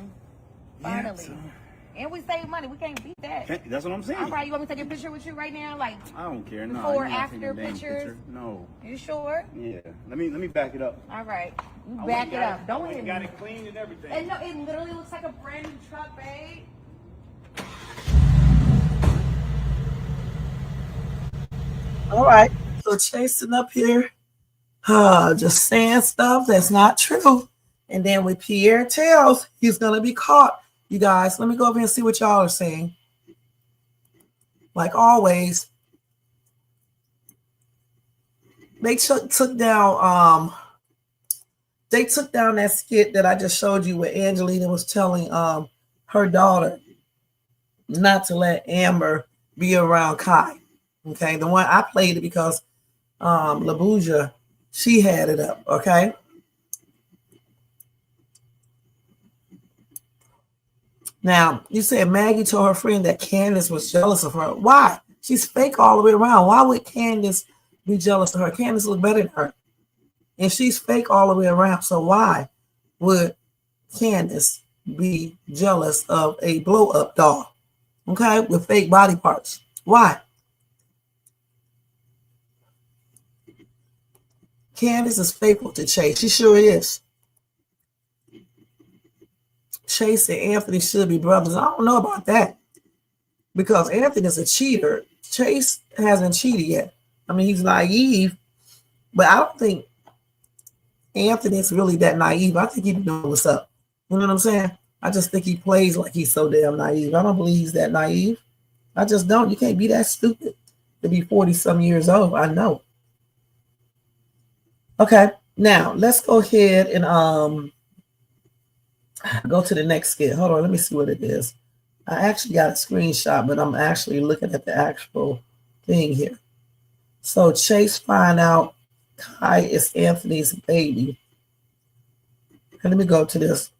Finally. Yeah, And we save money. We can't beat that. that's what I'm saying. All right, you want me to take a picture with you right now? Like, I don't care. No, before, you ain't after taking a dang pictures? picture. No. you sure? Yeah. Let me back it up. All right. You I back went it and up. Don't hit me. got it cleaned and everything. And no, it literally looks like a brand new truck, babe. All right. So chasing up here, just saying stuff that's not true. And then when Pierre tells, he's going to be caught. You guys, let me go over here and see what y'all are saying. Like always, they took down that skit that I just showed you where Angelina was telling her daughter not to let Amber be around Kai. Okay, the one I played it because LaBouja, she had it up. Okay. Now, you said Maggie told her friend that Candace was jealous of her. Why? She's fake all the way around. Why would Candace be jealous of her? Candace look better than her. And she's fake all the way around. So why would Candace be jealous of a blow-up doll? Okay, with fake body parts. Why? Candace is faithful to Chase. She sure is. Chase and Anthony should be brothers. I don't know about that because Anthony is a cheater. Chase hasn't cheated yet. I mean, he's naive, but I don't think Anthony's really that naive. I think he knows what's up. You know what I'm saying? I just think he plays like he's so damn naive. I don't believe he's that naive. I just don't. You can't be that stupid to be 40-some years old. I know. Okay, now let's go ahead and go to the next skit. Hold on, let me see what it is. I actually got a screenshot, but I'm actually looking at the actual thing here. So Chase find out Kai is Anthony's baby. And let me go to this.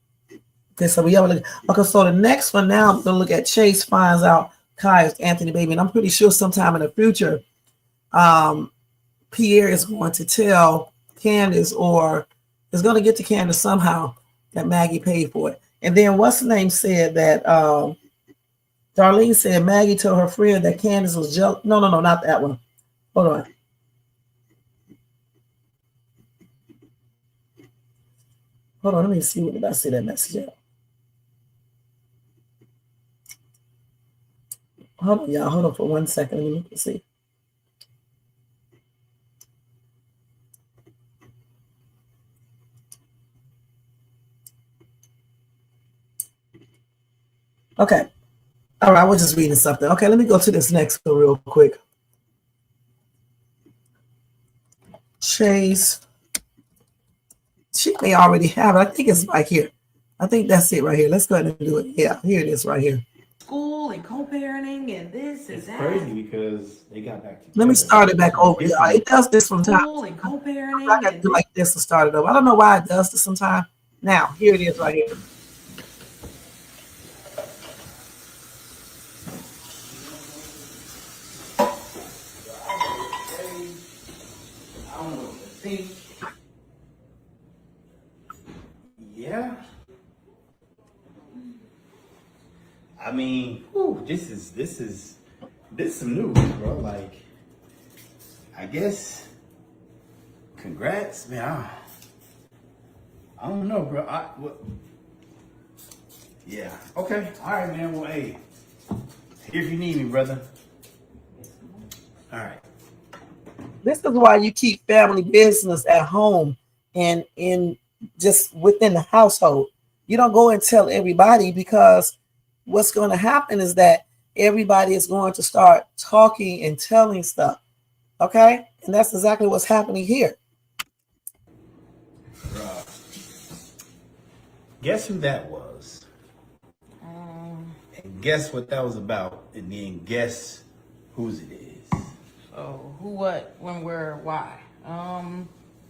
Okay, so we have a look. Okay, so the next one now, I'm gonna look at Chase finds out Kai is Anthony baby, and I'm pretty sure sometime in the future, Pierre is going to tell Candace, or is going to get to Candace somehow, that Maggie paid for it. And then what's the name said that Darlene said Maggie told her friend that Candace was jealous. No, not that one. Hold on. Hold on, let me see. What did I see that message at? Hold on, y'all. Hold on for 1 second. Let me look and see. Okay. All right, I was just reading something. Okay, let me go to this next one real quick. Chase. She may already have it. I think it's right here. I think that's it right here. Let's go ahead and do it. Yeah, here it is right here. School and co-parenting and this and that. Crazy because they got back together. Let me start it back over, y'all. It does this sometimes. School and co-parenting. I got to do like this to start it over. I don't know why it does this sometimes. Now, here it is right here. I don't know what to think. Yeah. I mean, whew, this is some news, bro. Like, I guess, congrats, man. I don't know, bro. Yeah. Okay. All right, man. Well, hey, here if you need me, brother. All right. This is why you keep family business at home and in just within the household. You don't go and tell everybody, because what's going to happen is that everybody is going to start talking and telling stuff. Okay? And that's exactly what's happening here. Guess who that was? And guess what that was about? And then guess whose it is. Oh, who, what, when, where, why?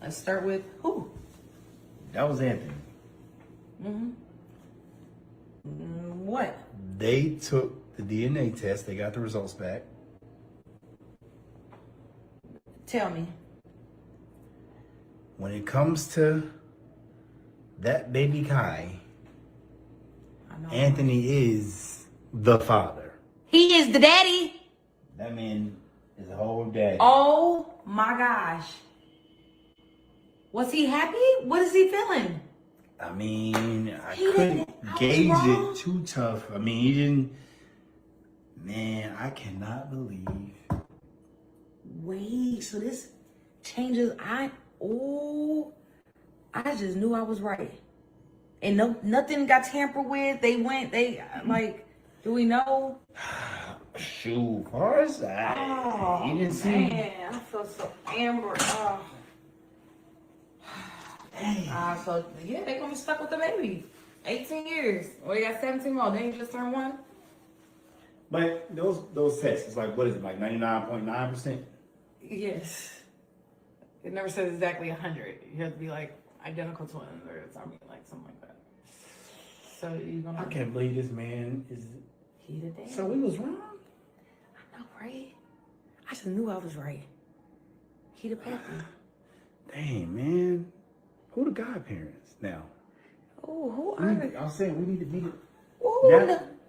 Let's start with who? That was Anthony. What? They took the DNA test. They got the results back. Tell me. When it comes to that baby Kai, Anthony is the father. He is the daddy. That man is a whole daddy. Oh my gosh. Was he happy? What is he feeling? I mean, I couldn't gauge it too tough. I mean, he didn't. Man, I cannot believe. Wait, so this changes. I just knew I was right. And nothing got tampered with. They like, do we know? Shoot, of course. You didn't see. Man, I feel so amber. So yeah, they're gonna be stuck with the baby. 18 years. Well, they got 17 more. They ain't just turned one. But those tests, it's like, what is it, like 99.9%? Yes. It never says exactly 100. You have to be like identical twins or something like that. So you're gonna. I can't believe this man is. He the daddy. So we was wrong. I know, right? I just knew I was right. He the pappy. Dang, man. Who the godparents now? Oh, who are they? I was saying we need to be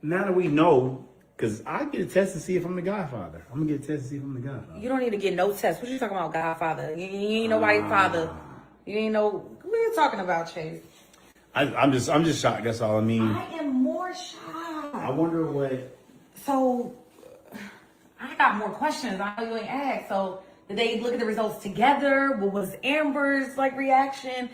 now that we know, because I get a test to see if I'm the godfather. I'm gonna get a test to see if I'm the godfather. You don't need to get no test. What you talking about, godfather? You ain't nobody's father. You ain't know. What are you talking about, Chase? I'm just shocked. That's all. I mean, I am more shocked. I wonder what. So I got more questions. I know you ain't asked. So did they look at the results together? What was Amber's reaction?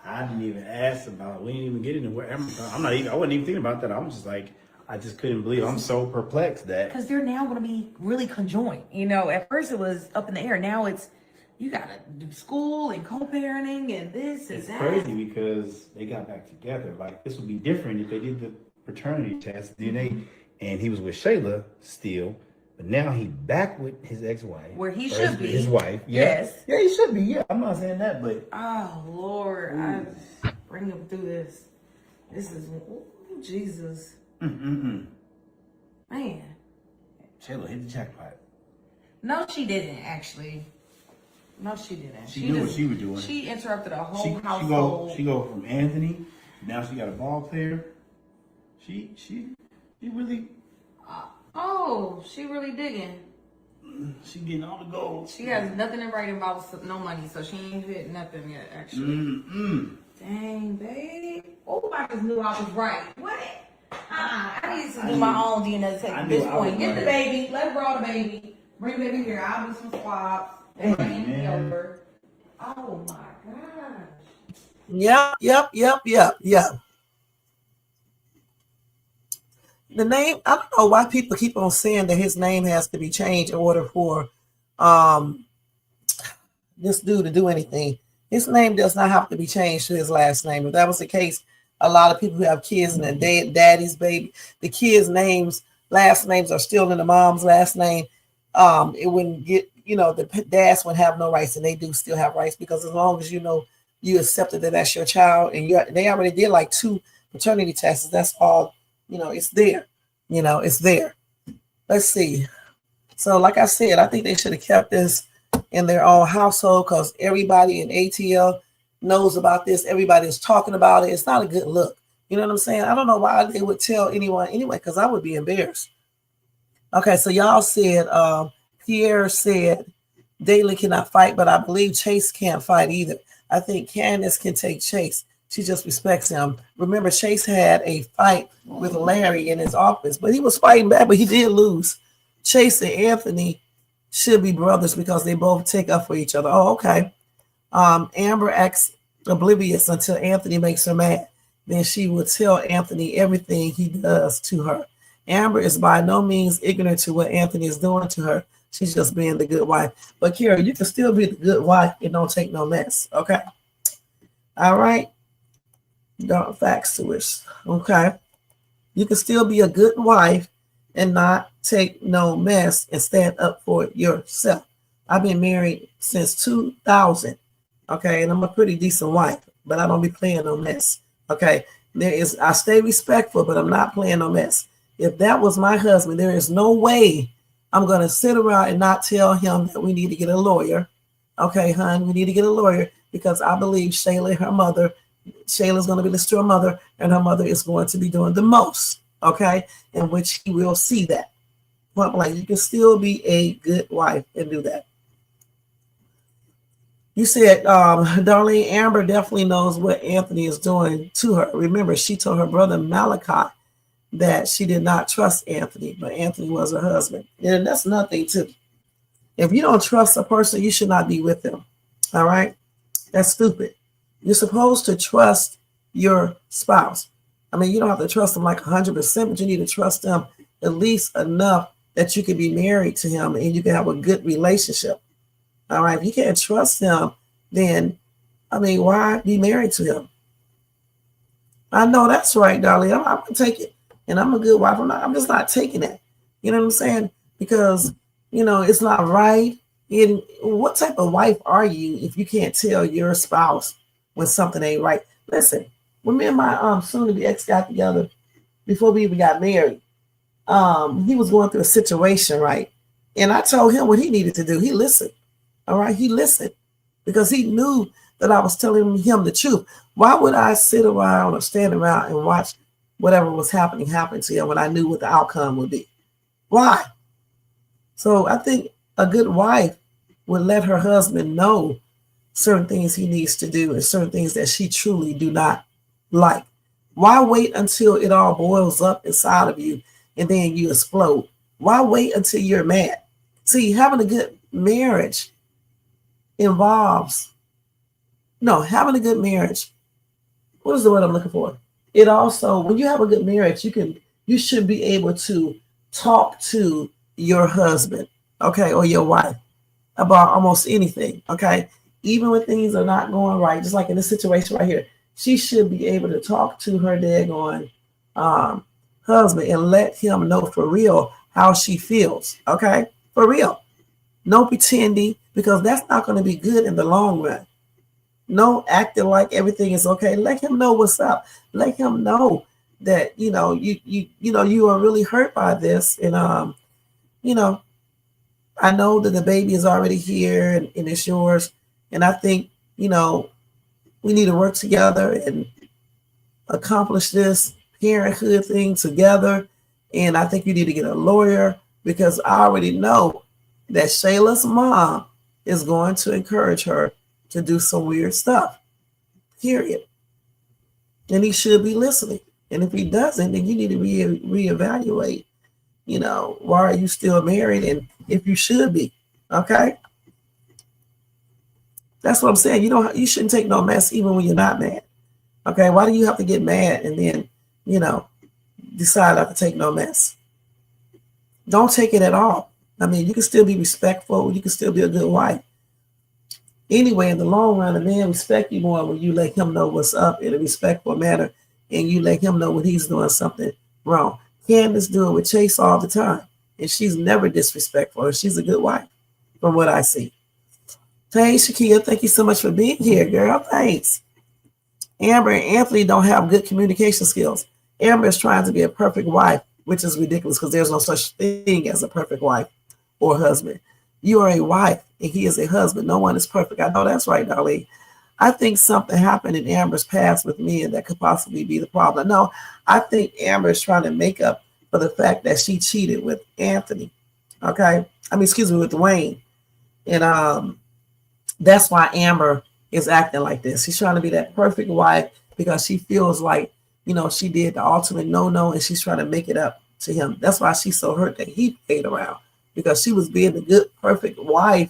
I didn't even ask about it. We didn't even get anywhere. I wasn't even thinking about that. I'm just like, I just couldn't believe. I'm so perplexed that. Because they're now going to be really conjoined. You know, at first it was up in the air. Now it's, you got to do school and co-parenting and this and It's that. crazy because they got back together. Like, this would be different if they did the paternity test, DNA, and he was with Shayla still. But now he back with his ex-wife. Where he should be. His wife. Yeah. Yes. Yeah, he should be. Yeah, I'm not saying that, but. Oh, Lord. I bring him through this. This is, ooh, Jesus. Man. Shayla hit the jackpot. No, she didn't, actually. No, she didn't. She knew what she was doing. She interrupted a whole household. She go from Anthony, now she got a ball player. She really. Oh, she really digging. She getting all the gold. She has nothing in writing about no money, so she ain't hit nothing yet, actually. Dang, babe. Oh, I just knew I was right. What? I need to do my own DNA test at this point. Get the baby. Let's roll the baby. Bring the baby here. I'll do some swabs. And bring me over. Oh, my gosh. Yep. The name, I don't know why people keep on saying that his name has to be changed in order for this dude to do anything. His name does not have to be changed to his last name. If that was the case, a lot of people who have kids and their daddy's baby, the kids' last names are still in the mom's last name. It wouldn't get, the dads would have no rights, and they do still have rights, because as long as you accepted that that's your child, and they already did like 2 paternity tests, that's all. It's there. It's there. Let's see. So like I said, I think they should have kept this in their own household, because everybody in ATL knows about this. Everybody is talking about it. It's not a good look. You know what I'm saying? I don't know why they would tell anyone anyway, because I would be embarrassed. Okay, so y'all said, Pierre said, Daly cannot fight, but I believe Chase can't fight either. I think Candace can take Chase. She just respects him. Remember, Chase had a fight with Larry in his office, but he was fighting back, but he did lose. Chase and Anthony should be brothers because they both take up for each other. Oh, okay. Amber acts oblivious until Anthony makes her mad. Then she will tell Anthony everything he does to her. Amber is by no means ignorant to what Anthony is doing to her. She's just being the good wife. But Kira, you can still be the good wife and don't take no mess. Okay. All right. Don't facts to us. Okay. You can still be a good wife and not take no mess and stand up for yourself. I've been married since 2000. Okay. And I'm a pretty decent wife, but I don't be playing no mess. Okay. I stay respectful, but I'm not playing no mess. If that was my husband, there is no way I'm going to sit around and not tell him that we need to get a lawyer. Okay, hon, we need to get a lawyer, because I believe Shayla's going to be listening to her mother, and her mother is going to be doing the most, okay, in which he will see that. But like, you can still be a good wife and do that. You said, Darlene, Amber definitely knows what Anthony is doing to her. Remember, she told her brother Malachi that she did not trust Anthony, but Anthony was her husband. And that's nothing too. If you don't trust a person, you should not be with them. All right? That's stupid. You're supposed to trust your spouse. I mean, you don't have to trust them like 100%, but you need to trust them at least enough that you can be married to him and you can have a good relationship. All right? If you can't trust him, then, I mean, why be married to him? I know that's right, darling. I'm going to take it. And I'm a good wife. I'm just not taking it. You know what I'm saying? Because, it's not right. And what type of wife are you if you can't tell your spouse when something ain't right? Listen, when me and my soon-to-be ex got together, before we even got married, he was going through a situation, right? And I told him what he needed to do. He listened. All right? He listened because he knew that I was telling him the truth. Why would I sit around or stand around and watch whatever was happening happen to him when I knew what the outcome would be? Why? So I think a good wife would let her husband know certain things he needs to do and certain things that she truly do not like. Why wait until it all boils up inside of you and then you explode? Why wait until you're mad? See, having a good marriage what is the word I'm looking for? It also, when you have a good marriage, you should be able to talk to your husband, okay, or your wife about almost anything, okay? Even when things are not going right, just like in this situation right here, she should be able to talk to her daggone husband and let him know for real how she feels, okay? For real. No pretending, because that's not going to be good in the long run. No acting like everything is okay. Let him know what's up. Let him know that you are really hurt by this, and you know I know that the baby is already here and it's yours, and I think we need to work together and accomplish this parenthood thing together. And I think you need to get a lawyer, because I already know that Shayla's mom is going to encourage her to do some weird stuff, period. And he should be listening. And if he doesn't, then you need to reevaluate, why are you still married, and if you should be, okay? That's what I'm saying. You shouldn't take no mess even when you're not mad. Okay, why do you have to get mad and then, decide not to take no mess? Don't take it at all. I mean, you can still be respectful. You can still be a good wife. Anyway, in the long run, a man respect you more when you let him know what's up in a respectful manner, and you let him know when he's doing something wrong. Candace do it with Chase all the time, and she's never disrespectful, and she's a good wife from what I see. Hey, Shakia, thank you so much for being here, girl. Thanks. Amber and Anthony don't have good communication skills. Amber is trying to be a perfect wife, which is ridiculous, because there's no such thing as a perfect wife or husband. You are a wife and he is a husband. No one is perfect. I know that's right, Darlene. I think something happened in Amber's past with me, and that could possibly be the problem. No, I think Amber is trying to make up for the fact that she cheated with Anthony. Okay. With Wayne. And that's why Amber is acting like this. She's trying to be that perfect wife because she feels like, she did the ultimate no, and she's trying to make it up to him. That's why she's so hurt that he played around, because she was being the good, perfect wife,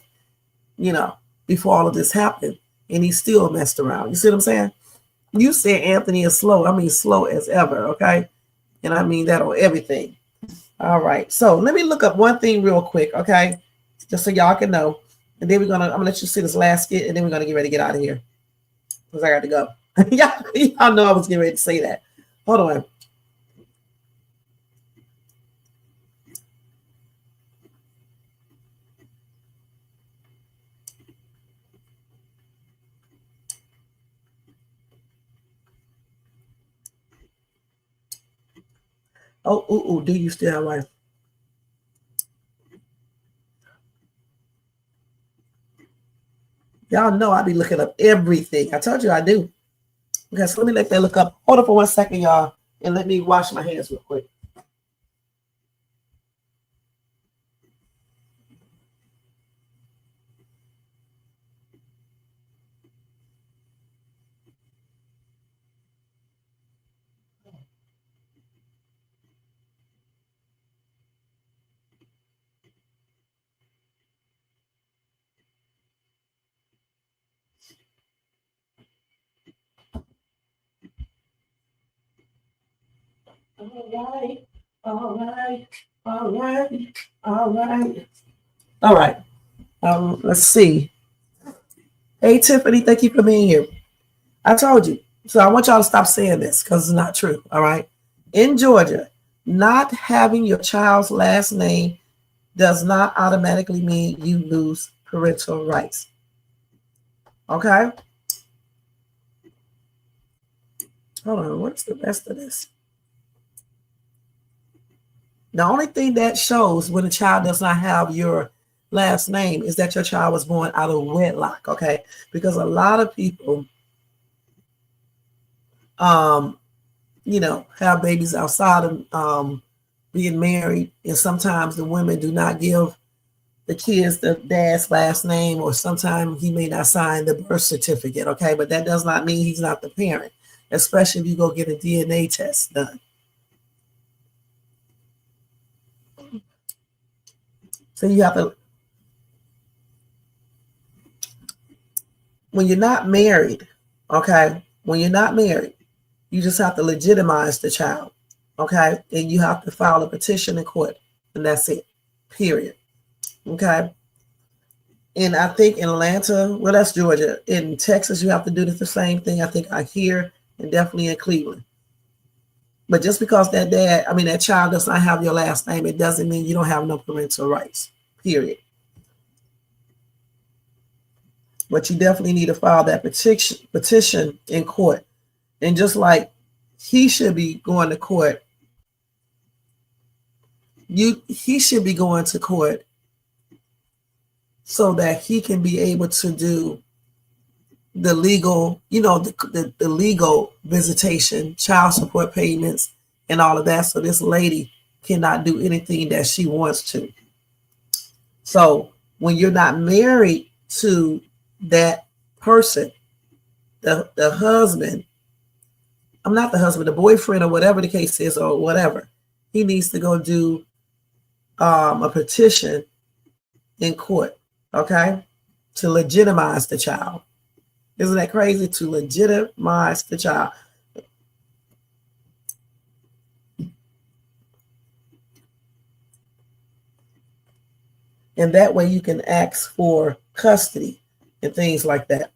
before all of this happened, and he still messed around. You see what I'm saying? You said Anthony is slow. I mean, slow as ever, okay? And I mean that on everything. All right. So let me look up one thing real quick, okay? Just so y'all can know. And then I'm gonna let you see this last skit, and then we're gonna get ready to get out of here, because I got to go. y'all know I was getting ready to say that. Hold on. Oh, do you still have life? Y'all know I be looking up everything. I told you I do. Okay, so let me let that look up. Hold on for 1 second, y'all, and let me wash my hands real quick. All right. Let's see. Hey, Tiffany, thank you for being here. I told you. So I want y'all to stop saying this, because it's not true. All right. In Georgia, not having your child's last name does not automatically mean you lose parental rights. Okay. Hold on. What's the rest of this? The only thing that shows when a child does not have your last name is that your child was born out of wedlock, okay? Because a lot of people, have babies outside of being married, and sometimes the women do not give the kids the dad's last name, or sometimes he may not sign the birth certificate, okay? But that does not mean he's not the parent, especially if you go get a DNA test done. So you have to, when you're not married, okay? When you're not married, You just have to legitimize the child, okay? And you have to file a petition in court, and that's it, period, okay? And I think in Atlanta, well, that's Georgia. In Texas, you have to do the same thing. I think I hear, and definitely in Cleveland. But just because that child does not have your last name, it doesn't mean you don't have no parental rights, period. But you definitely need to file that petition in court. And just like he should be going to court, he should be going to court so that he can be able to do the legal, the legal visitation, child support payments, and all of that. So this lady cannot do anything that she wants to. So when you're not married to that person, the husband, I'm not the husband, the boyfriend, or whatever the case is, or whatever, he needs to go do a petition in court, okay, to legitimize the child. Isn't that crazy? To legitimize the child. And that way you can ask for custody and things like that.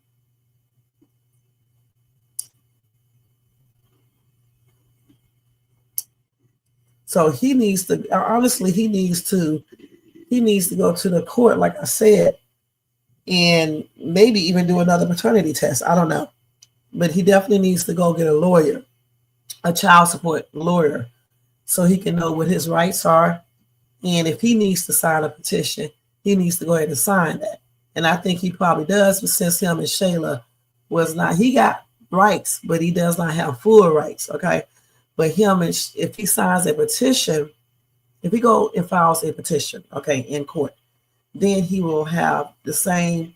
So he needs to, honestly, he needs to go to the court, like I said, and maybe even do another paternity test. I don't know. But he definitely needs to go get a lawyer, a child support lawyer, so he can know what his rights are. And if he needs to sign a petition, he needs to go ahead and sign that. And I think he probably does, but since him and Shayla he got rights, but he does not have full rights, okay? But if he signs a petition, if he go and files a petition, okay, in court, then he will have the same,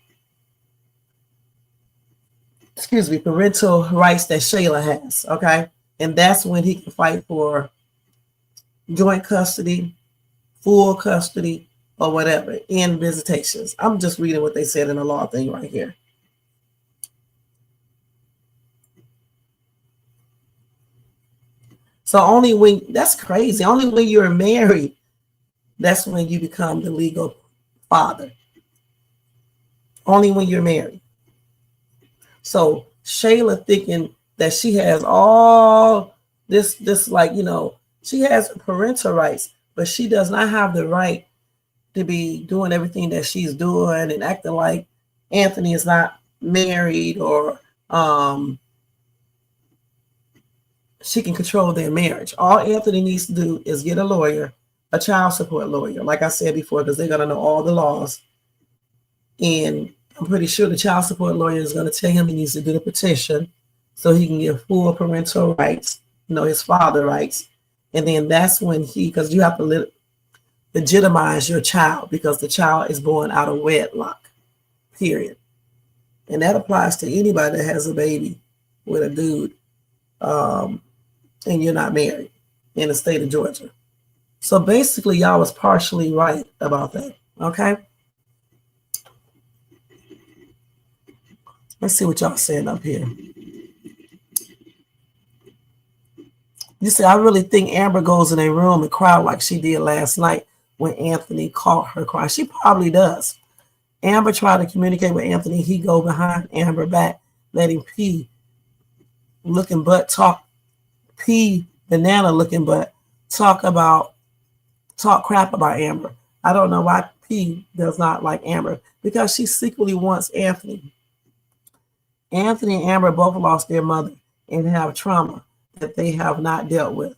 parental rights that Shayla has, okay? And that's when he can fight for joint custody, full custody, or whatever, in visitations. I'm just reading what they said in the law thing right here. So that's crazy. Only when you're married, that's when you become the legal father. Only when you're married. So Shayla thinking that she has all this she has parental rights, but she does not have the right to be doing everything that she's doing and acting like Anthony is not married, or she can control their marriage. All Anthony needs to do is get a lawyer, a child support lawyer, like I said before, because they're going to know all the laws. And I'm pretty sure the child support lawyer is going to tell him he needs to do the petition so he can get full parental rights, his father rights. And then that's when because you have to legitimize your child, because the child is born out of wedlock, period. And that applies to anybody that has a baby with a dude and you're not married in the state of Georgia. So basically, y'all was partially right about that, okay? Let's see what y'all saying up here. You see, I really think Amber goes in a room and cry like she did last night when Anthony caught her crying. She probably does. Amber tried to communicate with Anthony. He go behind Amber back, letting P looking butt talk, P banana looking butt talk crap about Amber. I don't know why P does not like Amber, because she secretly wants Anthony. Anthony and Amber both lost their mother and have trauma that they have not dealt with.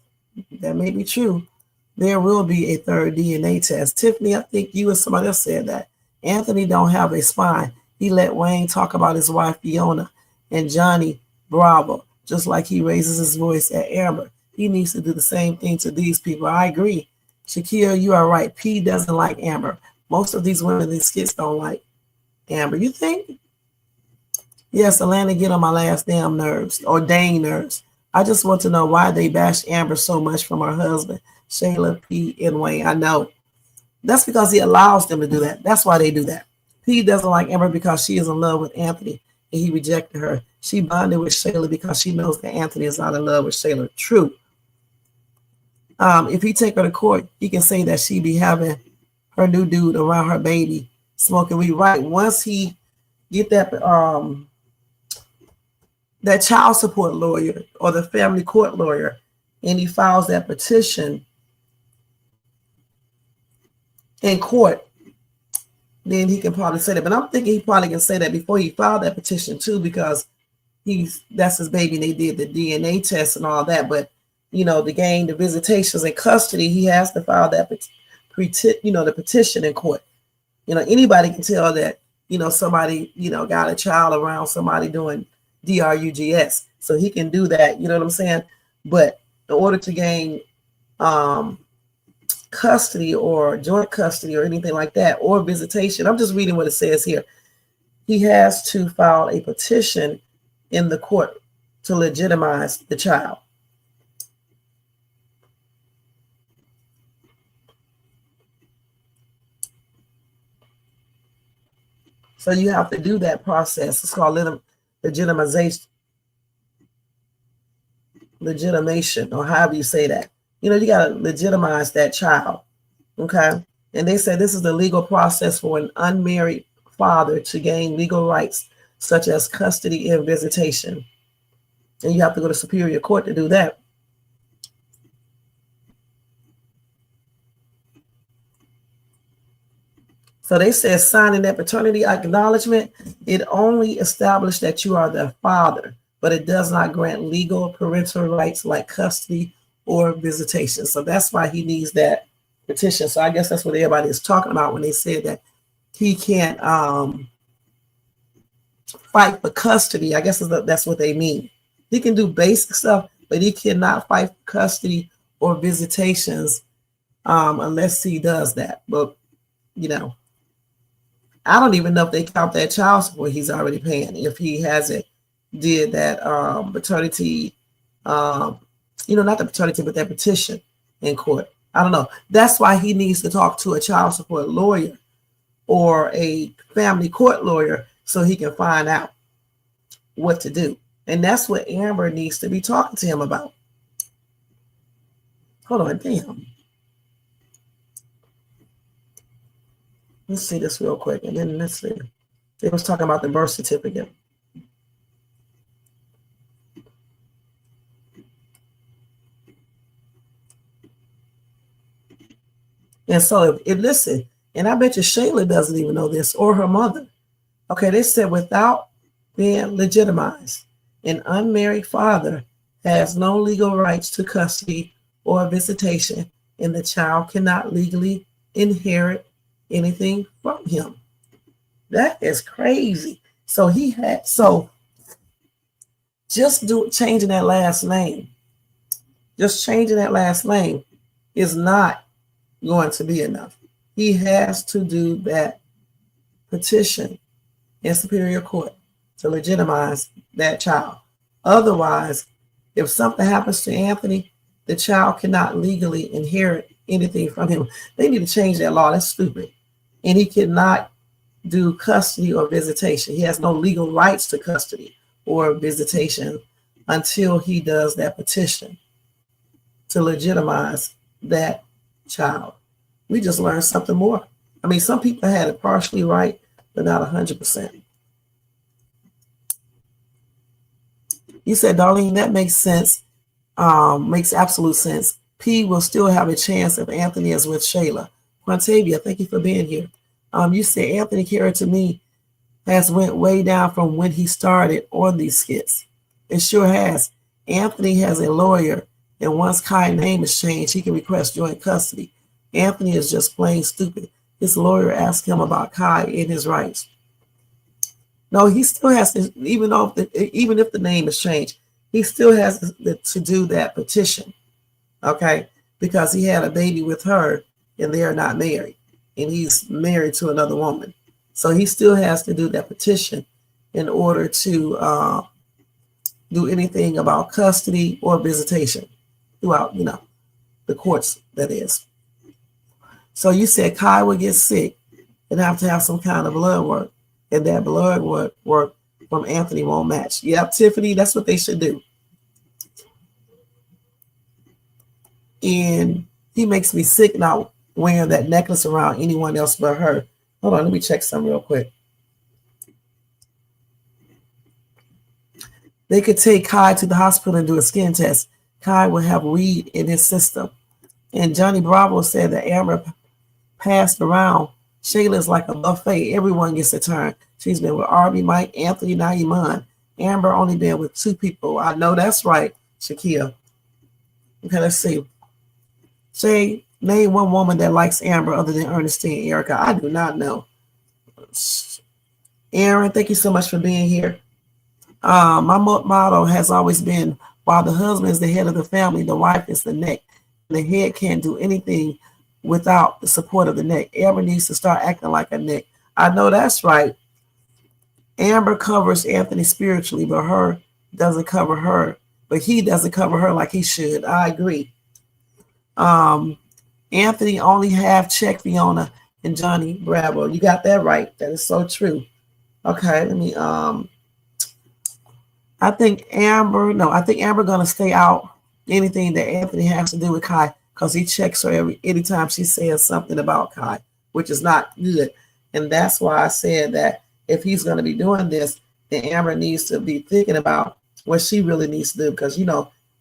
That may be true. There will be a third DNA test. Tiffany, I think you and somebody else said that. Anthony don't have a spine. He let Wayne talk about his wife, Fiona, and Johnny Bravo, just like he raises his voice at Amber. He needs to do the same thing to these people. I agree. Shakira, you are right. P doesn't like Amber. Most of these women in these skits don't like Amber. You think? Yes, Atlanta get on my last damn nerves, or dang nerves. I just want to know why they bash Amber so much from her husband, Shayla, P, and Wayne. I know. That's because he allows them to do that. That's why they do that. P doesn't like Amber because she is in love with Anthony and he rejected her. She bonded with Shayla because she knows that Anthony is not in love with Shayla. True. If he take her to court, he can say that she be having her new dude around her baby smoking weed. Right. Once he get that child support lawyer or the family court lawyer, and he files that petition in court, then he can probably say that. But I'm thinking he probably can say that before he filed that petition too, because that's his baby and they did the DNA test and all that. But to gain the visitations in custody, he has to file that the petition in court. Anybody can tell that somebody got a child around somebody doing drugs, so he can do that. You know what I'm saying? But in order to gain custody or joint custody or anything like that, or visitation, I'm just reading what it says here. He has to file a petition in the court to legitimize the child. So you have to do that process. It's called legitimation, or however you say that. You got to legitimize that child. Okay. And they said this is the legal process for an unmarried father to gain legal rights, such as custody and visitation. And you have to go to superior court to do that. So they said signing that paternity acknowledgement, it only established that you are the father, but it does not grant legal parental rights like custody or visitation. So that's why he needs that petition. So I guess that's what everybody is talking about when they said that he can't fight for custody. I guess that's what they mean. He can do basic stuff, but he cannot fight for custody or visitations unless he does that. But, I don't even know if they count that child support he's already paying if he hasn't did that paternity, not the paternity, but that petition in court. I don't know. That's why he needs to talk to a child support lawyer or a family court lawyer so he can find out what to do. And that's what Amber needs to be talking to him about. Hold on, damn. Let's see this real quick, and then let's see. They was talking about the birth certificate. And so if listen, and I bet you Shayla doesn't even know this, or her mother. Okay, they said without being legitimized, an unmarried father has no legal rights to custody or visitation, and the child cannot legally inherit anything from him. That is crazy. So just changing that last name. Just changing that last name is not going to be enough. He has to do that petition in Superior Court to legitimize that child. Otherwise, if something happens to Anthony, the child cannot legally inherit anything from him. They need to change that law. That's stupid. And he cannot do custody or visitation. He has no legal rights to custody or visitation until he does that petition to legitimize that child. We just learned something more. I mean, some people had it partially right, but not 100%. You said, Darlene, that makes sense. Makes absolute sense. P will still have a chance if Anthony is with Shayla. Quantavia, thank you for being here. You said Anthony Carey to me has went way down from when he started on these skits. It sure has. Anthony has a lawyer, and once Kai's name is changed, he can request joint custody. Anthony is just plain stupid. His lawyer asked him about Kai and his rights. No, he still has to, even if the name is changed, he still has to do that petition, okay? Because he had a baby with her, and they are not married, and he's married to another woman. So he still has to do that petition in order to do anything about custody or visitation throughout, the courts, that is. So you said Kai would get sick and have to have some kind of blood work, and that blood work from Anthony won't match. Yep, Tiffany, that's what they should do. And he makes me sick not wearing that necklace around anyone else but her. Hold on, let me check something real quick. They could take Kai to the hospital and do a skin test. Kai will have weed in his system. And Johnny Bravo said that Amber passed around. Shayla is like a buffet. Everyone gets a turn. She's been with Arby, Mike, Anthony, now Iman. Amber only been with 2 people. I know that's right, Shakia. Okay, let's see. Shay, name one woman that likes Amber other than Ernestine and Erica. I do not know. Aaron, thank you so much for being here. My motto has always been, while the husband is the head of the family, the wife is the neck. The head can't do anything without the support of the neck. Amber needs to start acting like a neck. I know that's right. Amber covers Anthony spiritually, but her doesn't cover her. But he doesn't cover her like he should. I agree. Anthony only half checked Fiona and Johnny Bravo. You got that right. That is so true. Okay, let me I think Amber gonna stay out anything that Anthony has to do with Kai, because he checks her anytime she says something about Kai, which is not good. And that's why I said that if he's gonna be doing this, then Amber needs to be thinking about what she really needs to do, because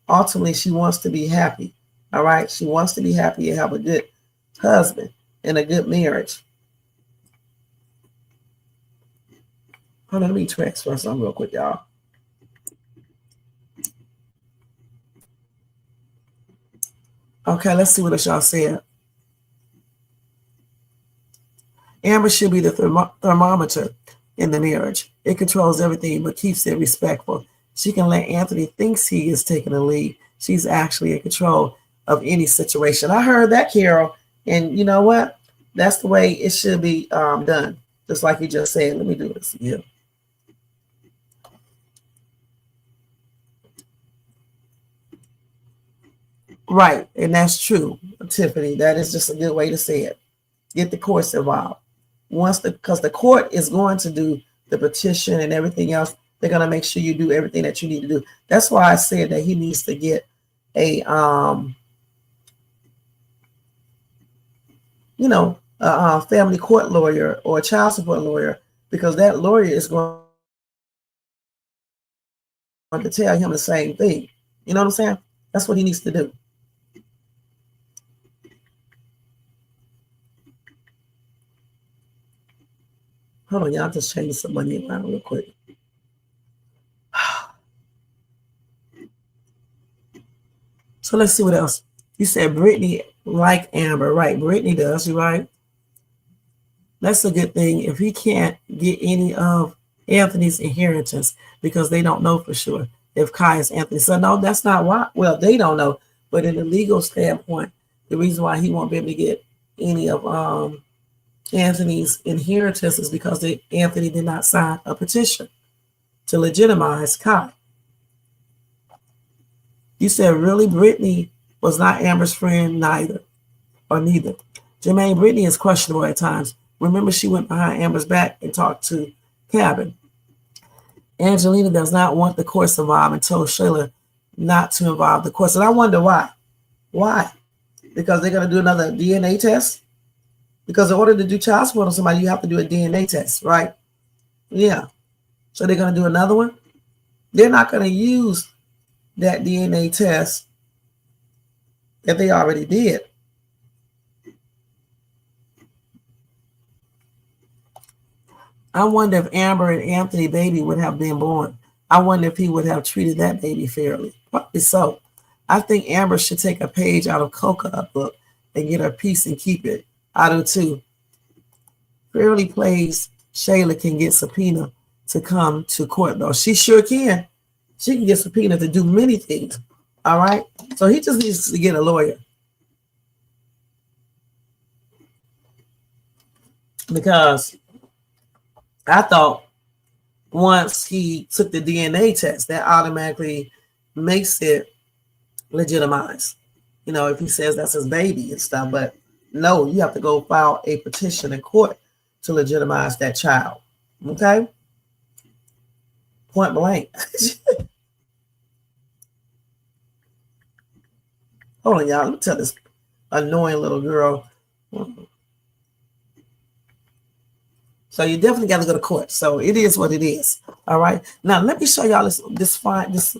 ultimately she wants to be happy. All right, she wants to be happy and have a good husband and a good marriage. Hold on, let me transfer something real quick, y'all. Okay, let's see what else y'all said. Amber should be the thermometer in the marriage. It controls everything but keeps it respectful. She can let Anthony think he is taking the lead. She's actually in control of any situation. I heard that, Carol. And you know what? That's the way it should be done. Just like you just said. Let me do this again. Right. And that's true, Tiffany. That is just a good way to say it. Get the courts involved. Because the court is going to do the petition and everything else. They're going to make sure you do everything that you need to do. That's why I said that he needs to get a family court lawyer or a child support lawyer, because that lawyer is going to tell him the same thing. You know what I'm saying? That's what he needs to do. Hold on, y'all, just change some money around real quick. So let's see what else. You said Brittany like Amber. Right, Brittany does, you right? That's a good thing if he can't get any of Anthony's inheritance, because they don't know for sure if Kai is Anthony's son. No, that's not why. Well, they don't know. But in the legal standpoint, the reason why he won't be able to get any of Anthony's inheritance is because Anthony did not sign a petition to legitimize Kai. You said, really, Brittany was not Amber's friend neither. Jermaine, Brittany is questionable at times. Remember, she went behind Amber's back and talked to Cabin. Angelina does not want the courts involved and told Shayla not to involve the courts. And I wonder why. Why? Because they're going to do another DNA test? Because in order to do child support on somebody, you have to do a DNA test, right? Yeah. So they're going to do another one? They're not going to use that DNA test that they already did. I wonder if Amber and Anthony baby would have been born. I wonder if he would have treated that baby fairly. Probably so. I think Amber should take a page out of Coca's book and get her piece and keep it. I do too. Fairly plays Shayla can get subpoena to come to court, though. She sure can. She can get subpoena to do many things. All right? So he just needs to get a lawyer. Because I thought once he took the DNA test, that automatically makes it legitimized. You know, if he says that's his baby and stuff. But no, you have to go file a petition in court to legitimize that child. Okay? Point blank. Hold on, y'all. Let me tell this annoying little girl. So you definitely got to go to court. So it is what it is. All right. Now let me show y'all this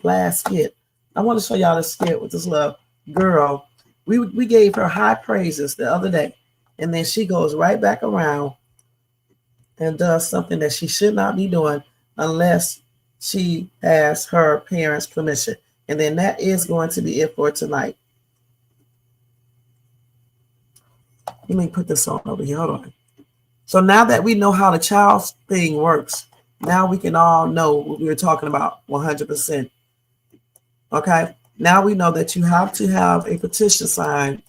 last skit. I want to show y'all this skit with this little girl. We gave her high praises the other day, and then she goes right back around and does something that she should not be doing unless she has her parents' permission. And then that is going to be it for tonight. Let me put this on over here. Hold on. So now that we know how the child's thing works, now we can all know what we were talking about 100%. Okay? Now we know that you have to have a petition signed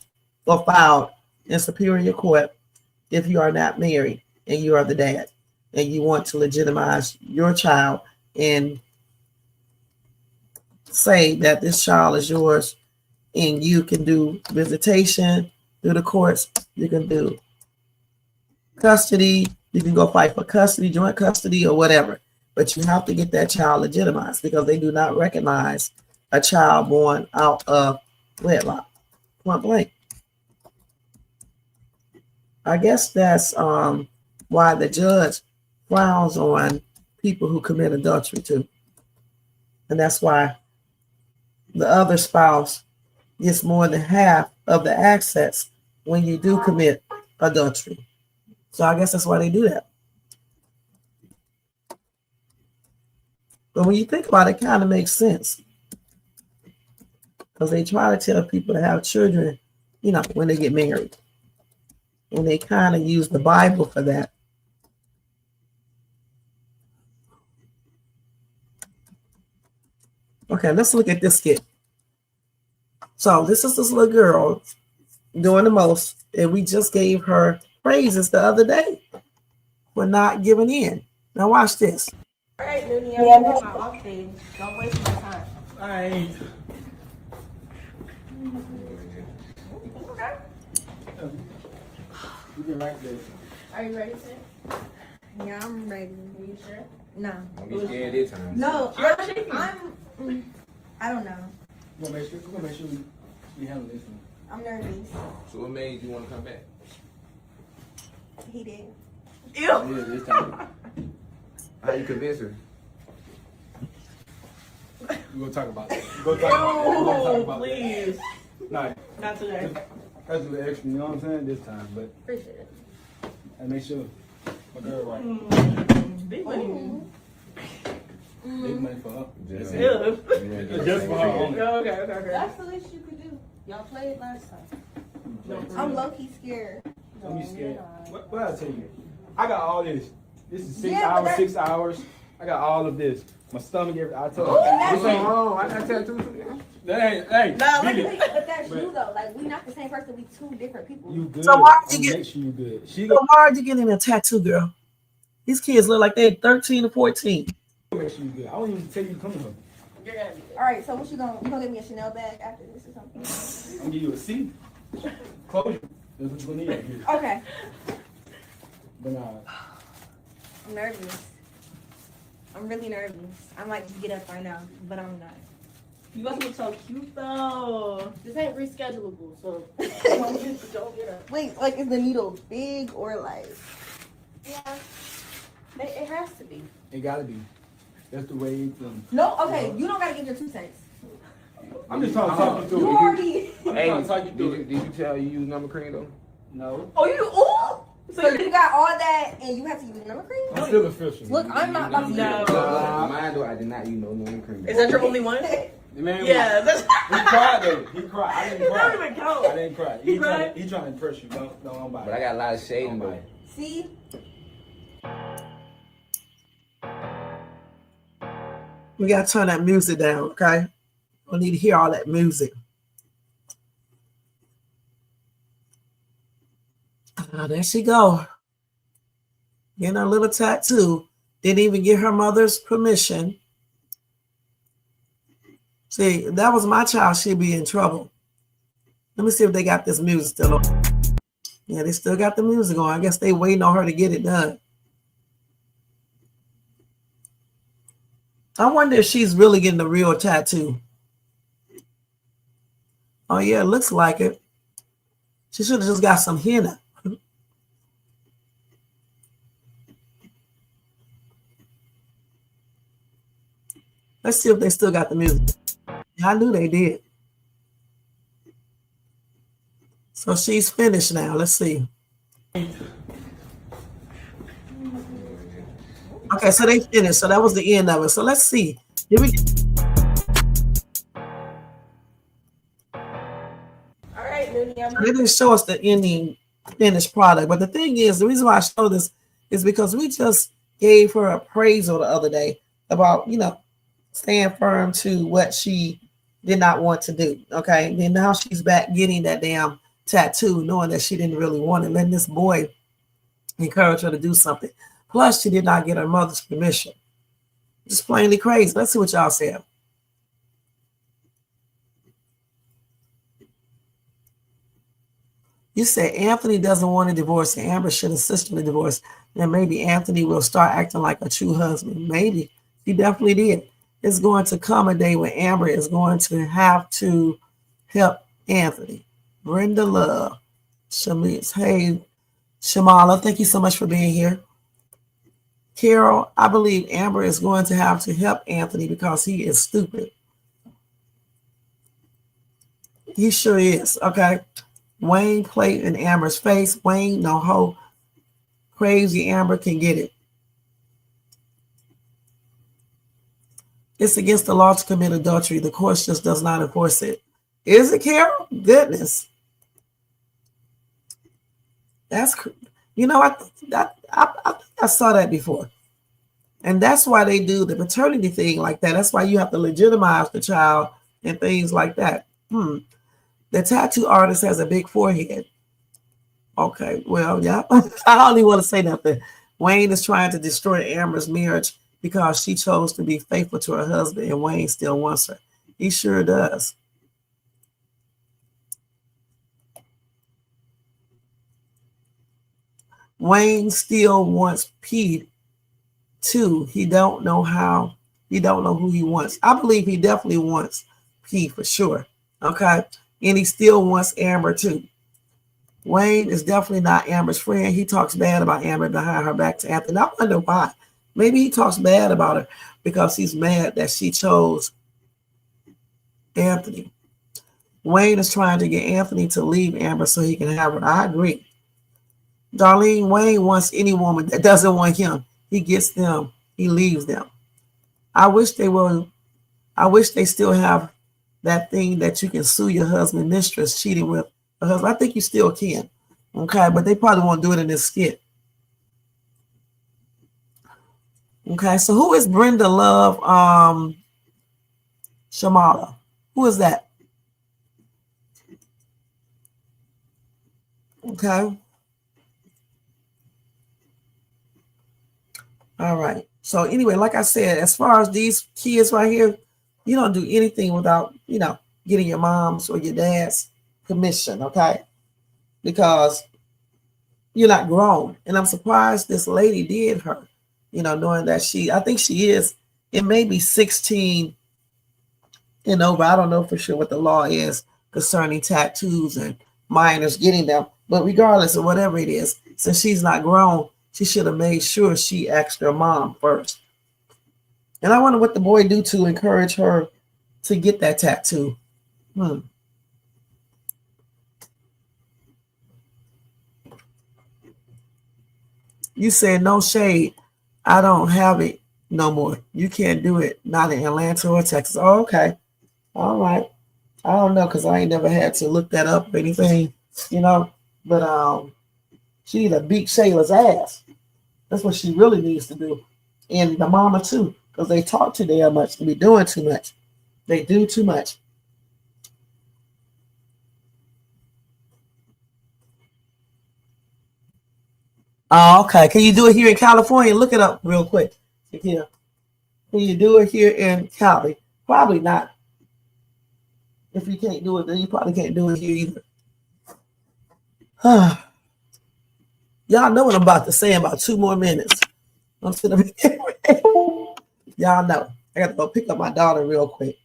or filed in Superior Court if you are not married and you are the dad and you want to legitimize your child and say that this child is yours, and you can do visitation through the courts. You can do custody. You can go fight for custody, joint custody, or whatever. But you have to get that child legitimized because they do not recognize a child born out of wedlock. Point blank. I guess that's why the judge frowns on people who commit adultery too. And that's why the other spouse gets more than half of the assets when you do commit adultery. So I guess that's why they do that. But when you think about it, it kind of makes sense. Because they try to tell people to have children, you know, when they get married. And they kind of use the Bible for that. Okay, let's look at this skit. So this is this little girl doing the most, and we just gave her praises the other day for not giving in. Now watch this. All right, Looney, I'm doing my off day. Don't waste my time. All right. Okay. You can write this. Are you ready, sir? Yeah, I'm ready. Are you sure? No. Don't be scared this time. No, I don't know. We're gonna make sure we handle this one. I'm nervous. So what made you want to come back? He did. Yeah, this time. How you convince her? We're gonna talk about that. We're gonna talk about Please. that. No, Not today. that's the extra, you know what I'm saying? This time, but Appreciate it. and make sure my girl right. Big money. Big money for her. Just for her only. Okay. That's the least you could do. Y'all played last time. I'm low-key scared. Don't be scared. What I tell you? I got all this. This is 6 Yeah, hours, but 6 hours. I got all of this. My stomach, I told Oh, you. that's This ain't wrong. I got tattoos. That ain't, hey, Nah, beat it. but that's you though. Like we not the same person. We two different people. You good. So why did you I'ma get- make sure you good. She So why are you getting a tattoo, girl? These kids look like they're 13 or 14. gonna make sure you good. I won't even tell you to come to her. You're gonna be there. All right, so what you gonna give me a Chanel bag after this or something? I'm gonna give you a seat. Closure. That's what you're gonna need right here. Okay. But I'm nervous. I'm really nervous. I might just get up right now, but I'm not. You must look so cute though. This ain't reschedulable, so Don't get up. Wait, like is the needle big or like? yeah, it has to be. it gotta be. That's the way it's No, okay. You don't gotta give your 2 cents. I'm just trying to talk you You through it. already. I'm Hey, trying to talk you did through you, it. did you tell you use number cream though? No. Oh, you ooh. So you got all that and you have to use number cream? I'm still official. Look, I'm not about to No. Mine though, I did not use no number cream. Is that your only one? The man Yeah, that's. he cried though. He cried. I didn't It cry. don't even count. I didn't cry. He cried? He trying to impress you. Don't buy it. But I got a lot of shade Don't in buy though. it. See? We got to turn that music down, okay? We need to hear all that music. There she go. Getting her little tattoo. Didn't even get her mother's permission. See, if that was my child, she'd be in trouble. Let me see if they got this music still on. Yeah, they still got the music on. I guess they waiting on her to get it done. I wonder if she's really getting a real tattoo. Oh yeah, it looks like it. She should have just got some henna. Let's see if they still got the music. Yeah, I knew they did. So she's finished now. Let's see. Okay, so they finished. So that was the end of it. So let's see. Here we go. All right, Looney. So they didn't show us the ending finished product. But the thing is, the reason why I show this is because we just gave her appraisal the other day about, staying firm to what she did not want to do. Okay. And then now she's back getting that damn tattoo, knowing that she didn't really want it, letting this boy encourage her to do something. Plus, she did not get her mother's permission. Just plainly crazy. Let's see what y'all say. You said Anthony doesn't want a divorce and Amber should insist on a divorce. And maybe Anthony will start acting like a true husband. Maybe. He definitely did. It's going to come a day when Amber is going to have to help Anthony. Brenda Love. Shamiz. Hey, Shamala, thank you so much for being here. Carol, I believe Amber is going to have to help Anthony because he is stupid. He sure is. Okay. Wayne played in Amber's face. Wayne, no hoe. Crazy Amber can get it. It's against the law to commit adultery. The court just does not enforce it. Is it, Carol? Goodness. That's, I saw that before. And that's why they do the paternity thing like that. That's why you have to legitimize the child and things like that. The tattoo artist has a big forehead. Okay, well, yeah. I don't even want to say nothing. Wayne is trying to destroy Amber's marriage because she chose to be faithful to her husband and Wayne still wants her. He sure does. Wayne still wants Pete too. He don't know how. He don't know who he wants. I believe he definitely wants Pete for sure. Okay. And he still wants Amber too. Wayne is definitely not Amber's friend. He talks bad about Amber behind her back to Anthony. I wonder why. Maybe he talks bad about her because he's mad that she chose Anthony. Wayne is trying to get Anthony to leave Amber so he can have her. I agree. Darlene, Wayne wants any woman that doesn't want him. He gets them. He leaves them. I wish they still have that thing that you can sue your husband mistress cheating with a husband. I think you still can. Okay, but they probably won't do it in this skit. Okay, so who is Brenda Love Shamala? Who is that? Okay. All right. So anyway, like I said, as far as these kids right here, you don't do anything without, getting your mom's or your dad's permission, okay? Because you're not grown. And I'm surprised this lady did her, knowing that I think she is, it may be 16 and over. I don't know for sure what the law is concerning tattoos and minors getting them. But regardless of whatever it is, since she's not grown, she should have made sure she asked her mom first. And I wonder what the boy do to encourage her to get that tattoo. You said no shade. I don't have it no more. You can't do it. Not in Atlanta or Texas. Oh, okay. All right. I don't know because I ain't never had to look that up or anything, But she need to beat Shayla's ass. That's what she really needs to do. And the mama too, because they talk too damn much. They be doing too much. They do too much. Oh, okay. Can you do it here in California? Look it up real quick. Yeah. Can you do it here in Cali? Probably not. If you can't do it, then you probably can't do it here either. Y'all know what I'm about to say in about 2 more minutes. I'm gonna be y'all know. I got to go pick up my daughter real quick.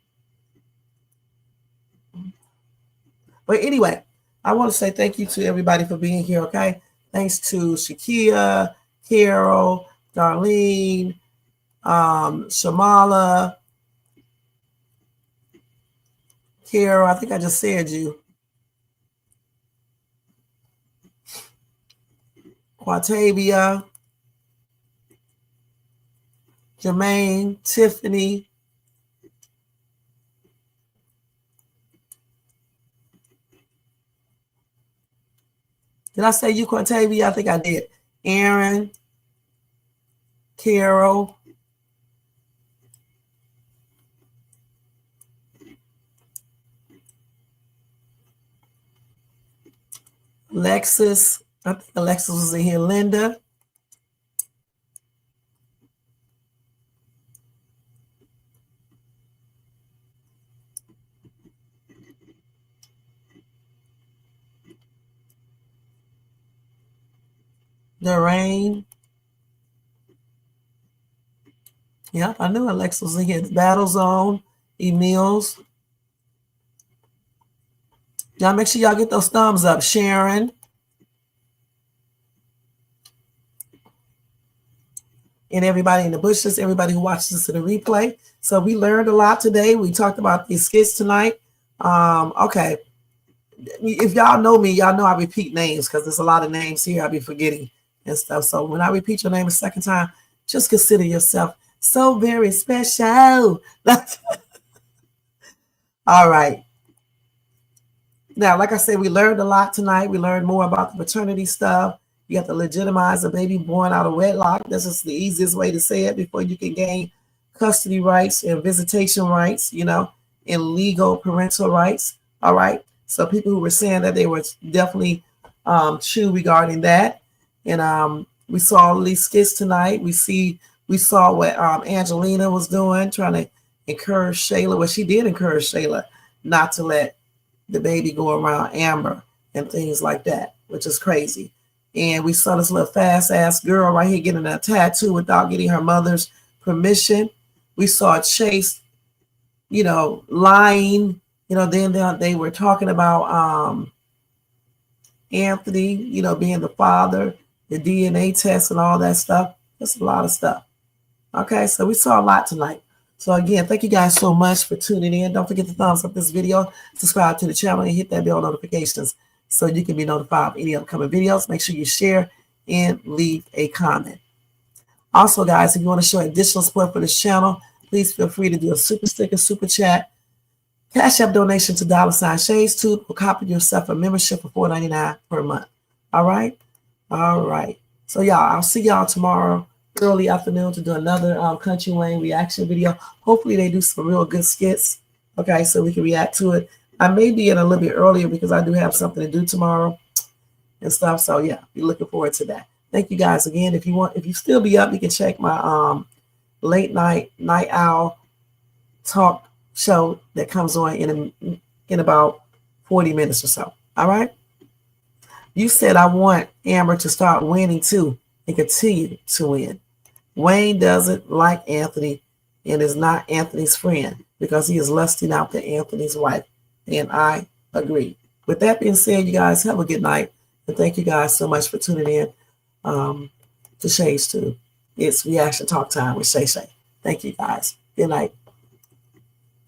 But anyway, I want to say thank you to everybody for being here, okay? Thanks to Shakia, Carol, Darlene, Shamala, Carol, I think I just said you. Quatavia, Jermaine, Tiffany, did I say you, Quatavia? I think I did. Aaron, Carol, Alexis, I think Alexis was in here. Linda, Lorraine. Yep, I knew Alexis was in here. The Battle Zone, Emil's. Y'all make sure y'all get those thumbs up. Sharon. And everybody in the bushes, everybody who watches this in the replay. So we learned a lot today. We talked about these skits tonight. Okay. If y'all know me, y'all know I repeat names because there's a lot of names here I'll be forgetting and stuff. So when I repeat your name a second time, just consider yourself so very special. All right. Now, like I said, we learned a lot tonight. We learned more about the paternity stuff. You have to legitimize a baby born out of wedlock. This is the easiest way to say it before you can gain custody rights and visitation rights, you know, and legal parental rights. All right. So people who were saying that they were definitely true regarding that. And we saw all these skits tonight. We saw what Angelina was doing, trying to encourage Shayla. Well, she did encourage Shayla not to let the baby go around Amber and things like that, which is crazy. And we saw this little fast-ass girl right here getting a tattoo without getting her mother's permission. We saw Chase, you know, lying. You know, then they were talking about Anthony, you know, being the father, the DNA test and all that stuff. That's a lot of stuff. Okay, so we saw a lot tonight. So again, thank you guys so much for tuning in. Don't forget to thumbs up this video, subscribe to the channel, and hit that bell notifications so you can be notified of any upcoming videos. Make sure you share and leave a comment. Also, guys, if you want to show additional support for this channel, please feel free to do a super sticker, super chat, Cash App donation to $Shades2 or copy yourself a membership for $4.99 per month. All right? All right. So, y'all, I'll see y'all tomorrow early afternoon to do another Kountry Wayne reaction video. Hopefully, they do some real good skits, okay, so we can react to it. I may be in a little bit earlier because I do have something to do tomorrow and stuff. So, yeah, be looking forward to that. Thank you, guys. Again, if you still be up, you can check my late night owl talk show that comes on in about 40 minutes or so. All right. You said I want Amber to start winning too and continue to win. Wayne doesn't like Anthony and is not Anthony's friend because he is lusting after Anthony's wife. And I agree. With that being said, you guys have a good night. And thank you guys so much for tuning in to Shay's2. It's Reaction Talk Time with Shay Shay. Thank you, guys. Good night.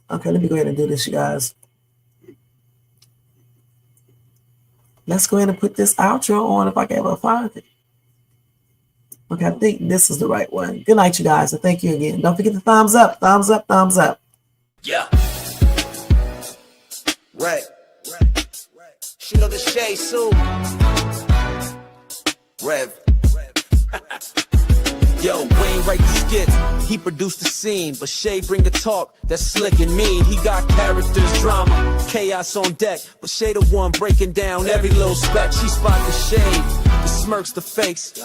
Okay, let me go ahead and do this, you guys. Let's go ahead and put this outro on if I can ever find it. Okay, I think this is the right one. Good night, you guys, and thank you again. Don't forget the thumbs up, thumbs up, thumbs up. Yeah. Right. She know the Shay soon. Rev. Yo, Wayne write the skits, he produced the scene, but Shay bring the talk that's slick and mean. He got characters, drama, chaos on deck, but Shay the one breaking down every little speck. She spot the shade, the smirks, the fakes,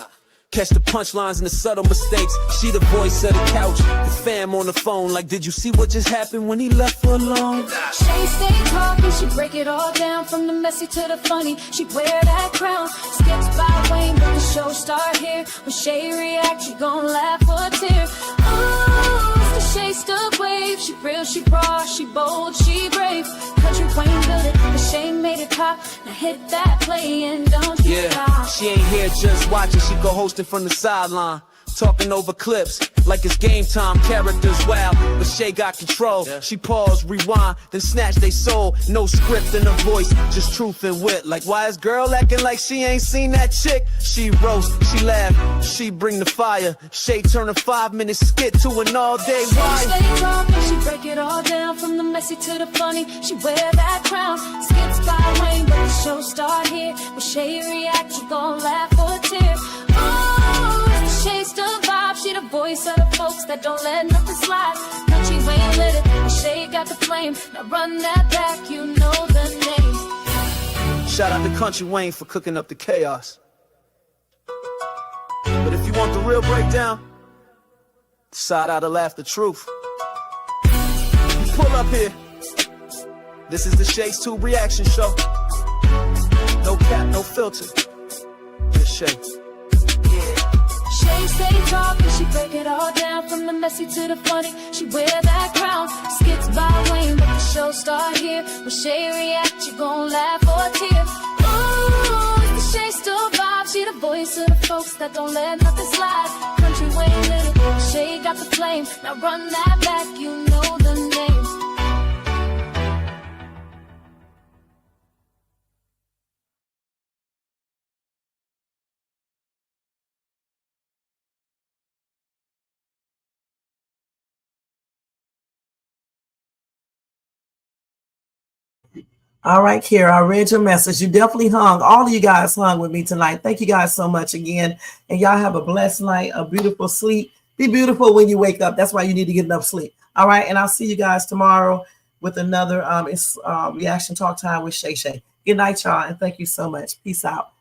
catch the punchlines and the subtle mistakes. She the voice of the couch, the fam on the phone, like, did you see what just happened when he left her alone? Shay stay talking, she break it all down, from the messy to the funny. She wear that crown, skits by Wayne, but the show start here. When Shay react, she gon' laugh or tear. Oh, it's the Shay still leave. She real, she raw, she bold, she brave. Kountry Wayne built it, the Shay made it pop. Now hit that play and don't you stop. She ain't here just watching, she go hosting from the sideline. Talking over clips like it's game time, characters wild, but Shay got control. She pause, rewind, then snatch they soul. No script in her voice, just truth and wit. Like why is girl acting like she ain't seen that chick? She roast, she laugh, she bring the fire. Shay turn a 5-minute skit to an all-day wire. She stay talking, she break it all down from the messy to the funny. She wear that crown, skits by Wayne, but the show start here. When Shay react, you gon' laugh or tear. Oh, Shay's the vibe, she the voice of the folks that don't let nothing slide. Kountry Wayne lit it, and Shay got the flame. Now run that back, you know the name. Shout out to Kountry Wayne for cooking up the chaos. But if you want the real breakdown, side out to laugh the truth. You pull up here. This is the Shay's 2 reaction show. No cap, no filter. Just Shay. Shay stay talking, she break it all down from the messy to the funny. She wear that crown, skits by Wayne, but the show start here. When Shay react, you gon' laugh or tear. Ooh, it's the Shay still vibe, she the voice of the folks that don't let nothing slide. Kountry Wayne lit it, Shay got the flame. Now run that back, you know the name. All right, Kara, I read your message. You definitely hung. All of you guys hung with me tonight. Thank you guys so much again. And y'all have a blessed night, a beautiful sleep. Be beautiful when you wake up. That's why you need to get enough sleep. All right, and I'll see you guys tomorrow with another reaction talk time with Shay Shay. Good night, y'all, and thank you so much. Peace out.